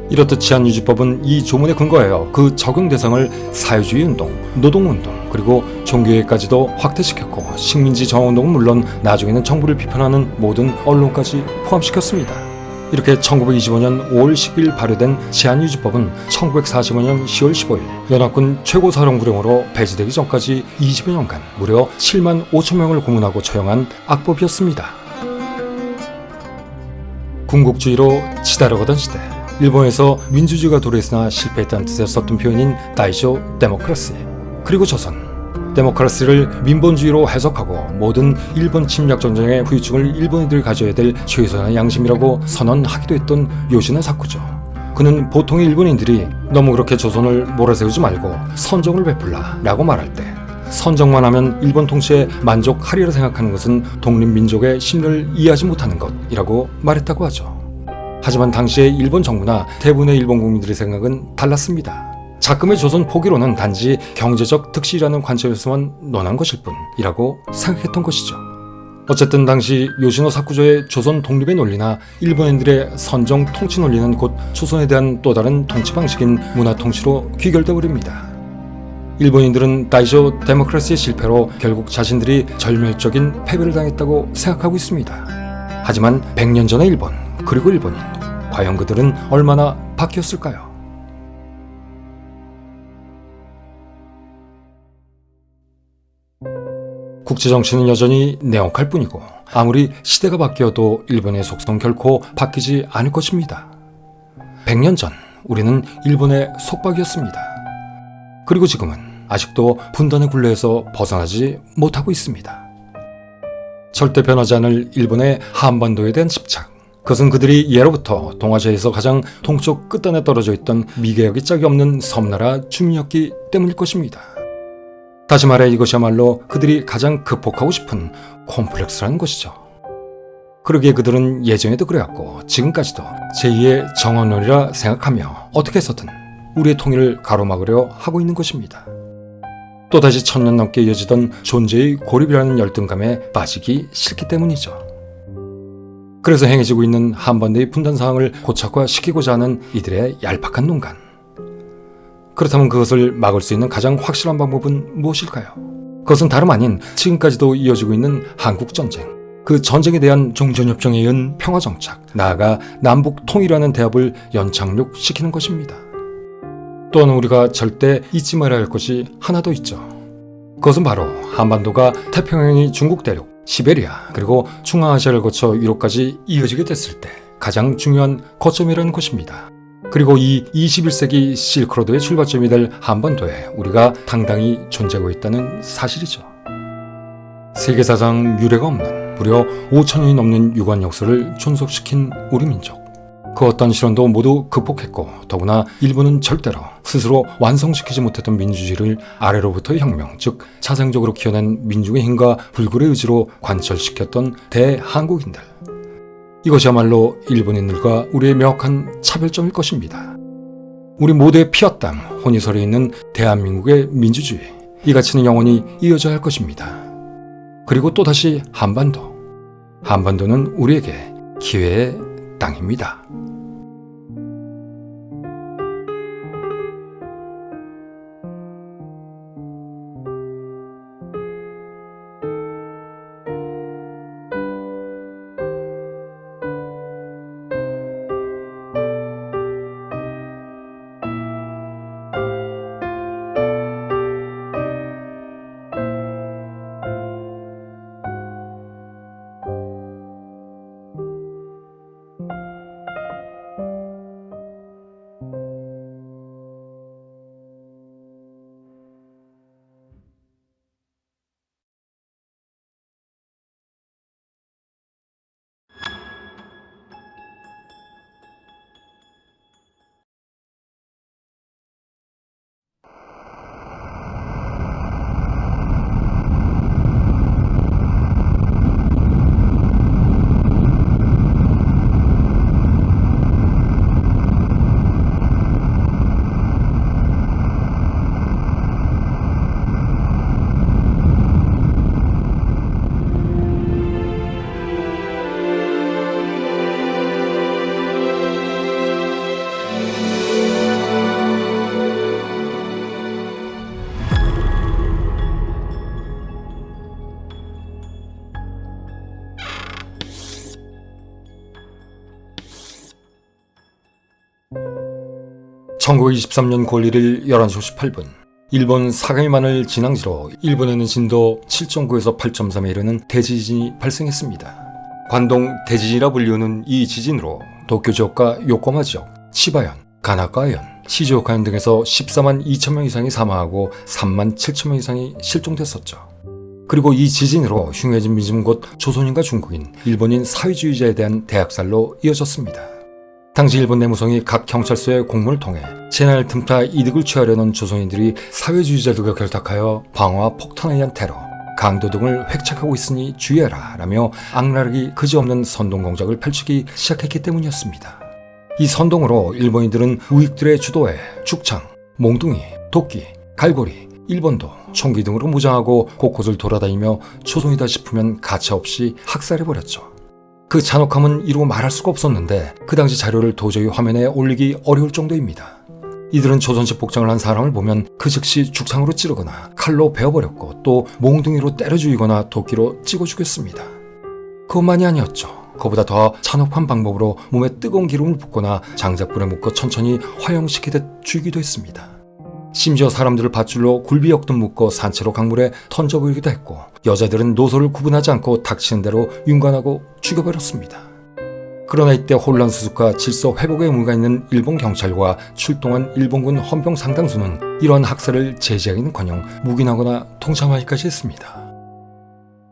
Speaker 1: 이렇듯 치안유지법은 이 조문에 근거하여 그 적용 대상을 사회주의 운동, 노동운동, 그리고 종교에까지도 확대시켰고 식민지 저항운동은 물론 나중에는 정부를 비판하는 모든 언론까지 포함시켰습니다. 이렇게 1925년 5월 10일 발효된 치안유지법은 1945년 10월 15일 연합군 최고사령부령으로 폐지되기 전까지 20여 년간 무려 7만 5천 명을 고문하고 처형한 악법이었습니다. 군국주의로 치달아가던 시대, 일본에서 민주주의가 도래했으나 실패했다는 뜻의 썼던 표현인 다이쇼 데모크라시, 그리고 조선 데모크라시를 민본주의로 해석하고 모든 일본 침략 전쟁의 후유증을 일본인들이 가져야 될 최소한의 양심이라고 선언하기도 했던 요시노 사쿠죠. 그는 보통의 일본인들이 너무 그렇게 조선을 몰아세우지 말고 선정을 베풀라 라고 말할 때 선정만 하면 일본 통치에 만족하리라 생각하는 것은 독립민족의 심리를 이해하지 못하는 것이라고 말했다고 하죠. 하지만 당시의 일본 정부나 대부분의 일본 국민들의 생각은 달랐습니다. 작금의 조선 포기론은 단지 경제적 득실이라는 관점에서만 논한 것일 뿐이라고 생각했던 것이죠. 어쨌든 당시 요시노 사쿠조의 조선 독립의 논리나 일본인들의 선정 통치 논리는 곧 조선에 대한 또 다른 통치 방식인 문화 통치로 귀결돼 버립니다. 일본인들은 다이쇼 데모크라시의 실패로 결국 자신들이 절멸적인 패배를 당했다고 생각하고 있습니다. 하지만 100년 전의 일본, 그리고 일본인, 과연 그들은 얼마나 바뀌었을까요? 국제정치는 여전히 내혹할 뿐이고 아무리 시대가 바뀌어도 일본의 속성 결코 바뀌지 않을 것입니다. 100년 전 우리는 일본의 속박이었습니다. 그리고 지금은 아직도 분단의 굴레에서 벗어나지 못하고 있습니다. 절대 변하지 않을 일본의 한반도에 대한 집착, 그것은 그들이 예로부터 동아시아에서 가장 동쪽 끝단에 떨어져 있던 미개역이 짝이 없는 섬나라 주민이었기 때문일 것입니다. 다시 말해 이것이야말로 그들이 가장 극복하고 싶은 콤플렉스라는 것이죠. 그러기에 그들은 예전에도 그래왔고 지금까지도 제2의 정언론이라 생각하며 어떻게 해서든 우리의 통일을 가로막으려 하고 있는 것입니다. 또다시 1000년 넘게 이어지던 존재의 고립이라는 열등감에 빠지기 싫기 때문이죠. 그래서 행해지고 있는 한반도의 분단 상황을 고착화시키고자 하는 이들의 얄팍한 농간. 그렇다면 그것을 막을 수 있는 가장 확실한 방법은 무엇일까요? 그것은 다름 아닌 지금까지도 이어지고 있는 한국전쟁, 그 전쟁에 대한 종전협정에 의한 평화정착, 나아가 남북 통일하는 대합을 연착륙시키는 것입니다. 또한 우리가 절대 잊지 말아야 할 것이 하나 더 있죠. 그것은 바로 한반도가 태평양의 중국 대륙, 시베리아, 그리고 중앙아시아를 거쳐 유럽까지 이어지게 됐을 때 가장 중요한 거점이라는 것입니다. 그리고 이 21세기 실크로드의 출발점이 될 한반도에 우리가 당당히 존재하고 있다는 사실이죠. 세계사상 유례가 없는 무려 5,000년이 넘는 유관 역사를 존속시킨 우리 민족. 그 어떤 시련도 모두 극복했고 더구나 일본은 절대로 스스로 완성시키지 못했던 민주주의를 아래로부터의 혁명, 즉 자생적으로 키워낸 민중의 힘과 불굴의 의지로 관철시켰던 대한국인들. 이것이야말로 일본인들과 우리의 명확한 차별점일 것입니다. 우리 모두의 피와 땀, 혼이 서려 있는 대한민국의 민주주의, 이 가치는 영원히 이어져야 할 것입니다. 그리고 또다시 한반도. 한반도는 우리에게 기회의 땅입니다. (1923년 9월 1일 11시 58분) 일본 사가미만을 진앙지로 일본에는 진도 7.9에서 8.3에 이르는 대지진이 발생했습니다. 관동 대지진이라 불리우는 이 지진으로 도쿄 지역과 요코하마 지역, 치바현, 가나카현, 시즈오카현 등에서 14만 2천 명 이상이 사망하고 3만 7천 명 이상이 실종됐었죠. 그리고 이 지진으로 흉해진 민심은 곧 조선인과 중국인, 일본인 사회주의자에 대한 대학살로 이어졌습니다. 당시 일본 내무성이 각 경찰서의 공문을 통해 재난을 틈타 이득을 취하려는 조선인들이 사회주의자들과 결탁하여 방어와 폭탄에 의한 테러, 강도 등을 획책하고 있으니 주의해라 라며 악랄하기 그지없는 선동 공작을 펼치기 시작했기 때문이었습니다. 이 선동으로 일본인들은 우익들의 주도에 죽창, 몽둥이, 도끼, 갈고리, 일본도, 총기 등으로 무장하고 곳곳을 돌아다니며 조선이다 싶으면 가차없이 학살해버렸죠. 그 잔혹함은 이루 말할 수가 없었는데 그 당시 자료를 도저히 화면에 올리기 어려울 정도입니다. 이들은 조선식 복장을 한 사람을 보면 그 즉시 죽창으로 찌르거나 칼로 베어버렸고 또 몽둥이로 때려 죽이거나 도끼로 찍어 죽였습니다. 그것만이 아니었죠. 그보다 더 잔혹한 방법으로 몸에 뜨거운 기름을 붓거나 장작불에 묶어 천천히 화형시키듯 죽이기도 했습니다. 심지어 사람들을 밧줄로 굴비 엮듯 묶어 산채로 강물에 던져버리기도 했고 여자들은 노소를 구분하지 않고 닥치는 대로 윤관하고 죽여버렸습니다. 그러나 이때 혼란 수습과 질서 회복의 의무가 있는 일본 경찰과 출동한 일본군 헌병 상당수는 이러한 학살을 제지하기는커녕 묵인하거나 통참하기까지 했습니다.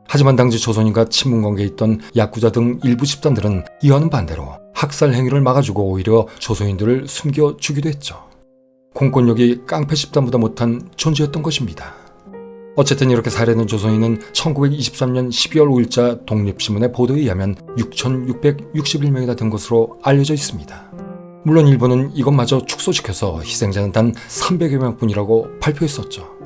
Speaker 1: 하지만 당시 조선인과 친분관계에 있던 야쿠자 등 일부 집단들은 이와는 반대로 학살 행위를 막아주고 오히려 조선인들을 숨겨 주기도 했죠. 공권력이 깡패 집단보다 못한 존재였던 것입니다. 어쨌든 이렇게 살해된 조선인은 1923년 12월 5일자 독립신문의 보도에 의하면 6,661명이나 된 것으로 알려져 있습니다. 물론 일본은 이것마저 축소시켜서 희생자는 단 300여 명뿐이라고 발표했었죠.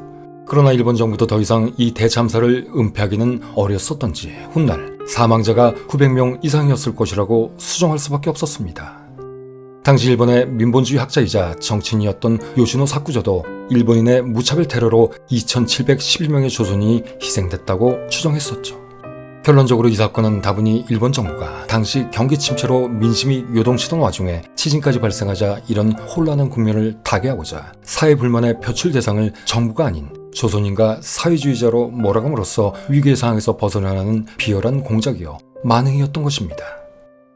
Speaker 1: 그러나 일본 정부도 더 이상 이 대참사를 은폐하기는 어려웠었던지 훗날 사망자가 900명 이상이었을 것이라고 수정할 수밖에 없었습니다. 당시 일본의 민본주의 학자이자 정치인이었던 요시노 사쿠저도 일본인의 무차별 테러로 2,711명의 조선인이 희생됐다고 추정했었죠. 결론적으로 이 사건은 다분히 일본 정부가 당시 경기 침체로 민심이 요동치던 와중에 지진까지 발생하자 이런 혼란한 국면을 타개하고자 사회 불만의 표출 대상을 정부가 아닌 조선인과 사회주의자로 몰아감으로써 위기의 상황에서 벗어나는 비열한 공작이요 만행이었던 것입니다.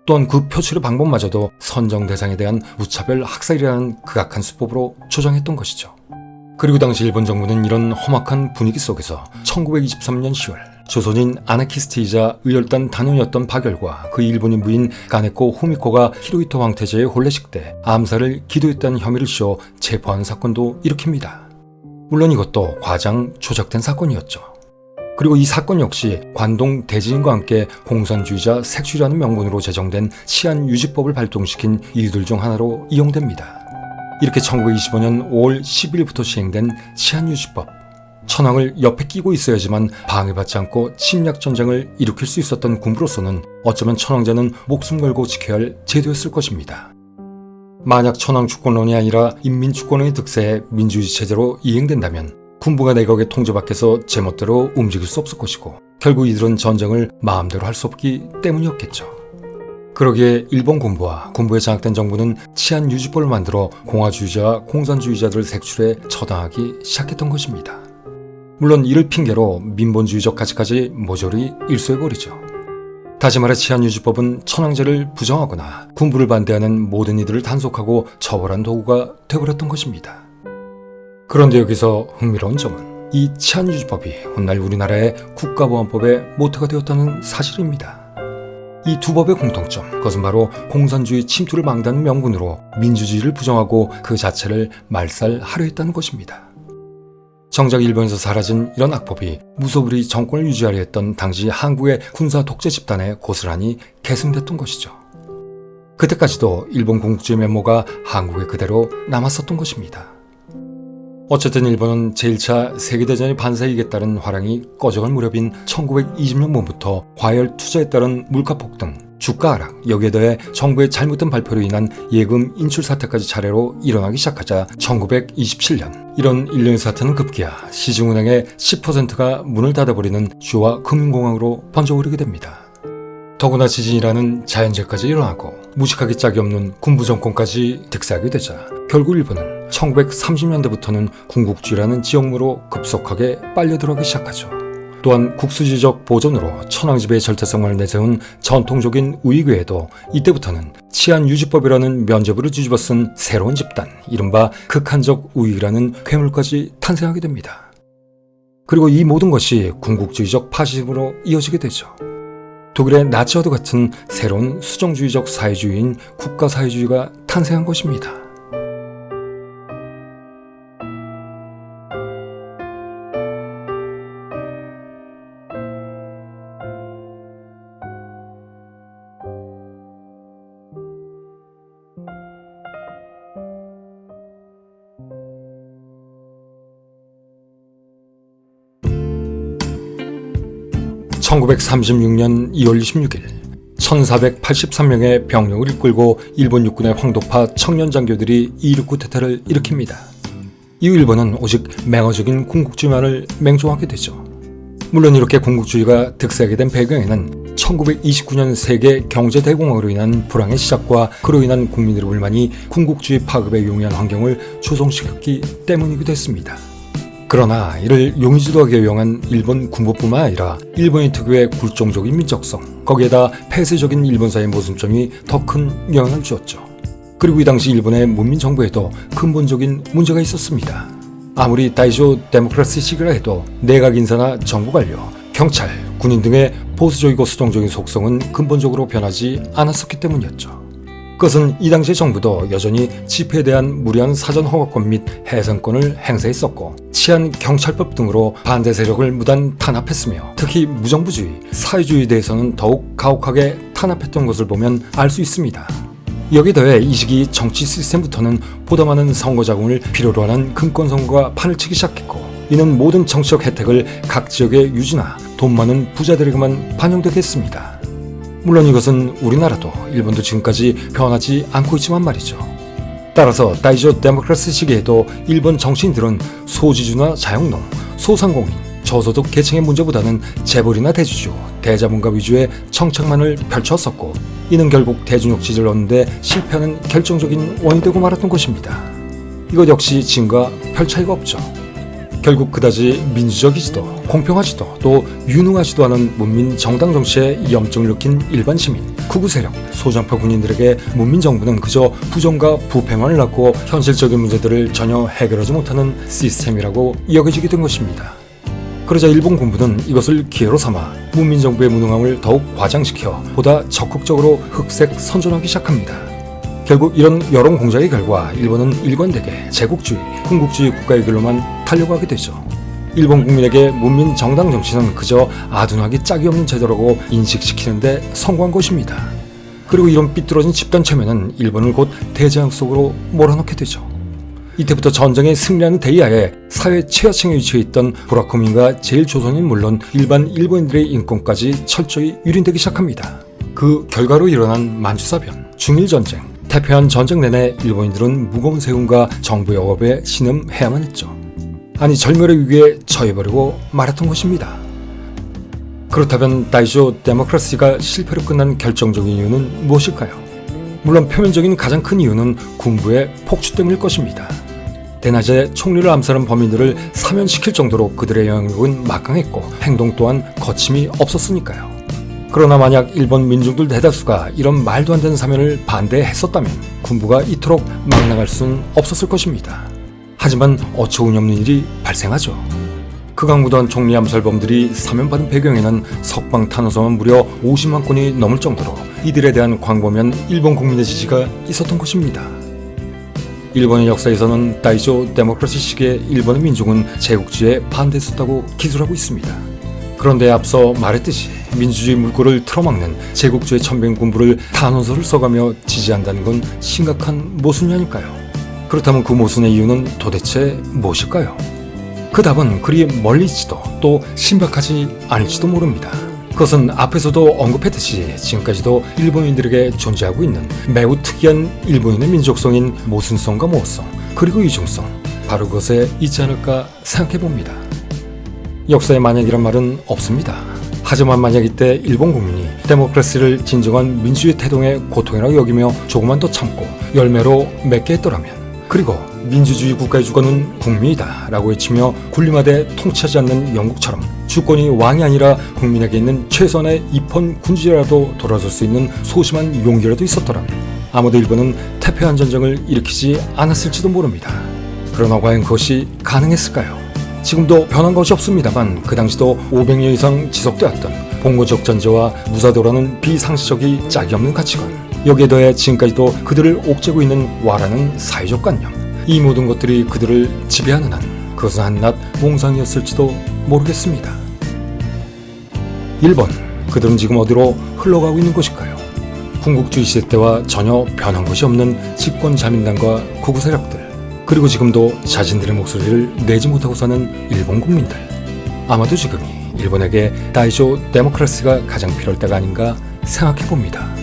Speaker 1: 또한 그 표출의 방법마저도 선정 대상에 대한 무차별 학살이라는 극악한 수법으로 조장했던 것이죠. 그리고 당시 일본 정부는 이런 험악한 분위기 속에서 1923년 10월 조선인 아나키스트이자 의열단 단원이었던 박열과 그 일본인 부인 가네코 후미코가 히로히토 황태자의 혼례식 때 암살을 기도했다는 혐의를 씌워 체포한 사건도 일으킵니다. 물론 이것도 과장 조작된 사건이었죠. 그리고 이 사건 역시 관동 대지진과 함께 공산주의자 색출이라는 명분으로 제정된 치안유지법을 발동시킨 이유들 중 하나로 이용됩니다. 이렇게 1925년 5월 10일부터 시행된 치안유지법. 천황을 옆에 끼고 있어야지만 방해받지 않고 침략전쟁을 일으킬 수 있었던 군부로서는 어쩌면 천황제는 목숨 걸고 지켜야 할 제도였을 것입니다. 만약 천황 주권론이 아니라 인민주권의 득세에 민주주의 체제로 이행된다면 군부가 내각의 통제 밖에서 제멋대로 움직일 수 없을 것이고 결국 이들은 전쟁을 마음대로 할 수 없기 때문이었겠죠. 그러기에 일본 군부와 군부에 장악된 정부는 치안유지법을 만들어 공화주의자와 공산주의자들을 색출해 처단하기 시작했던 것입니다. 물론 이를 핑계로 민본주의적 가치까지 모조리 일소해버리죠. 다시 말해 치안유지법은 천황제를 부정하거나 군부를 반대하는 모든 이들을 단속하고 처벌한 도구가 되어버렸던 것입니다. 그런데 여기서 흥미로운 점은 이 치안유지법이 훗날 우리나라의 국가보안법의 모토가 되었다는 사실입니다. 이 두 법의 공통점, 그것은 바로 공산주의 침투를 망다는 명분으로 민주주의를 부정하고 그 자체를 말살하려 했다는 것입니다. 정작 일본에서 사라진 이런 악법이 무소불위 정권을 유지하려 했던 당시 한국의 군사 독재 집단에 고스란히 계승됐던 것이죠. 그때까지도 일본 군국주의 면모가 한국에 그대로 남았었던 것입니다. 어쨌든 일본은 제1차 세계대전의 반사이익에 따른 화랑이 꺼져갈 무렵인 1920년부터 과열 투자에 따른 물가 폭등, 주가 하락, 여기에 더해 정부의 잘못된 발표로 인한 예금 인출 사태까지 차례로 일어나기 시작하자 1927년 이런 일련의 사태는 급기야 시중은행의 10%가 문을 닫아버리는 주화 금융공황으로 번져오르게 됩니다. 더구나 지진이라는 자연재해까지 일어나고 무식하기 짝이 없는 군부 정권까지 득세하게 되자 결국 일본은 1930년대부터는 군국주의라는 지역무로 급속하게 빨려 들어가기 시작하죠. 또한 국수주의적 보존으로 천황지배의 절대성을 내세운 전통적인 우익외에도 이때부터는 치안유지법이라는 면죄부를 뒤집어 쓴 새로운 집단, 이른바 극한적 우익이라는 괴물까지 탄생하게 됩니다. 그리고 이 모든 것이 군국주의적 파시즘으로 이어지게 되죠. 독일의 나치와도 같은 새로운 수정주의적 사회주의인 국가사회주의가 탄생한 것입니다. (1936년 2월 26일) 1483명의 병력을 이끌고 일본 육군의 황도파 청년 장교들이 이륙 쿠데타를 일으킵니다. 이후 일본은 오직 맹허적인 군국주의만을 맹종하게 되죠. 물론 이렇게 군국주의가 득세하게 된 배경에는 1929년 세계 경제대공황으로 인한 불황의 시작과 그로 인한 국민들의 불만이 군국주의 파급에 용이한 환경을 조성시켰기 때문이기도 했습니다. 그러나 이를 용의주도하게 이용한 일본 군부뿐만 아니라 일본의 특유의 굴종적인 민족성, 거기에다 폐쇄적인 일본사의 모순점이 더 큰 영향을 주었죠. 그리고 이 당시 일본의 문민정부에도 근본적인 문제가 있었습니다. 아무리 다이쇼 데모크라시 시기라 해도 내각 인사나 정부 관료, 경찰, 군인 등의 보수적이고 수동적인 속성은 근본적으로 변하지 않았었기 때문이었죠. 그것은 이 당시의 정부도 여전히 집회에 대한 무리한 사전 허가권 및 해산권을 행사했었고 치안 경찰법 등으로 반대 세력을 무단 탄압했으며 특히 무정부주의, 사회주의에 대해서는 더욱 가혹하게 탄압했던 것을 보면 알 수 있습니다. 여기에 더해 이 시기 정치 시스템부터는 보다 많은 선거 자금을 필요로 하는 금권선거가 판을 치기 시작했고 이는 모든 정치적 혜택을 각 지역의 유지나 돈 많은 부자들에게만 반영되게 했습니다. 물론 이것은 우리나라도 일본도 지금까지 변하지 않고 있지만 말이죠. 따라서 다이쇼 데모크라시 시기에도 일본 정치인들은 소지주나 자영농, 소상공인, 저소득 계층의 문제보다는 재벌이나 대주주, 대자본가 위주의 정책만을 펼쳤었고 이는 결국 대중적 지지를 얻는데 실패하는 결정적인 원인이 되고 말았던 것입니다. 이것 역시 지금과 별 차이가 없죠. 결국 그다지 민주적이지도 공평하지도 또 유능하지도 않은 문민 정당 정치에 염증을 느낀 일반 시민, 극우 세력, 소장파 군인들에게 문민 정부는 그저 부정과 부패만을 낳고 현실적인 문제들을 전혀 해결하지 못하는 시스템이라고 여겨지게 된 것입니다. 그러자 일본 군부는 이것을 기회로 삼아 문민 정부의 무능함을 더욱 과장시켜 보다 적극적으로 흑색 선전하기 시작합니다. 결국 이런 여론 공작의 결과 일본은 일관되게 제국주의, 군국주의 국가의 길로만 달려가게 되죠. 일본 국민에게 문민 정당 정치는 그저 아둔하기 짝이 없는 제도라고 인식시키는데 성공한 것입니다. 그리고 이런 삐뚤어진 집단 체면은 일본을 곧 대재앙 속으로 몰아넣게 되죠. 이때부터 전쟁에 승리하는 대의하에 사회 최하층에 위치해 있던 부라코민과 제일조선인 물론 일반 일본인들의 인권까지 철저히 유린되기 시작합니다. 그 결과로 일어난 만주사변, 중일전쟁, 태평양 전쟁 내내 일본인들은 무거운 세금과 정부의 억압에 신음해야만 했죠. 아니 절멸의 위기에 처해버리고 말았던 것입니다. 그렇다면 다이쇼 데모크라시가 실패로 끝난 결정적인 이유는 무엇일까요? 물론 표면적인 가장 큰 이유는 군부의 폭주 때문일 것입니다. 대낮에 총리를 암살한 범인들을 사면시킬 정도로 그들의 영향력은 막강했고 행동 또한 거침이 없었으니까요. 그러나 만약 일본 민중들 대다수가 이런 말도 안 되는 사면을 반대했었다면 군부가 이토록 막 나갈 수는 없었을 것입니다. 하지만 어처구니없는 일이 발생하죠. 극악무도한 총리 암살범들이 사면받은 배경에는 석방탄호서만 무려 50만 건이 넘을 정도로 이들에 대한 광범위한 일본 국민의 지지가 있었던 것입니다. 일본의 역사에서는 다이쇼 데모크라시 시기에 일본의 민중은 제국주의에 반대했었다고 기술하고 있습니다. 그런데 앞서 말했듯이 민주주의 물꼬를 틀어막는 제국주의 천병 군부를 탄원서를 써가며 지지한다는 건 심각한 모순이 아닐까요? 그렇다면 그 모순의 이유는 도대체 무엇일까요? 그 답은 그리 멀리 있지도 또 신박하지 않을지도 모릅니다. 그것은 앞에서도 언급했듯이 지금까지도 일본인들에게 존재하고 있는 매우 특이한 일본인의 민족성인 모순성과 모호성 그리고 이중성, 바로 그것에 있지 않을까 생각해봅니다. 역사에 만약이란 말은 없습니다. 하지만 만약 이때 일본 국민이 데모크라시를 진정한 민주주의 태동의 고통이라고 여기며 조금만 더 참고 열매로 맺게 했더라면, 그리고 민주주의 국가의 주권은 국민이다 라고 외치며 군림하되 통치하지 않는 영국처럼 주권이 왕이 아니라 국민에게 있는 최선의 입헌 군주라도 돌아설 수 있는 소심한 용기라도 있었더라면 아마도 일본은 태평양 전쟁을 일으키지 않았을지도 모릅니다. 그러나 과연 그것이 가능했을까요? 지금도 변한 것이 없습니다만 그 당시도 500년 이상 지속되었던 봉건적 전제와 무사도라는 비상식적이 짝이 없는 가치관, 여기에 더해 지금까지도 그들을 옥죄고 있는 와라는 사회적 관념, 이 모든 것들이 그들을 지배하는 한 그것은 한낱 몽상이었을지도 모르겠습니다. 1번, 그들은 지금 어디로 흘러가고 있는 것일까요? 군국주의 시대 때와 전혀 변한 것이 없는 집권 자민당과 극우 세력들, 그리고 지금도 자신들의 목소리를 내지 못하고 사는 일본 국민들. 아마도 지금이 일본에게 다이쇼 데모크라시가 가장 필요할 때가 아닌가 생각해봅니다.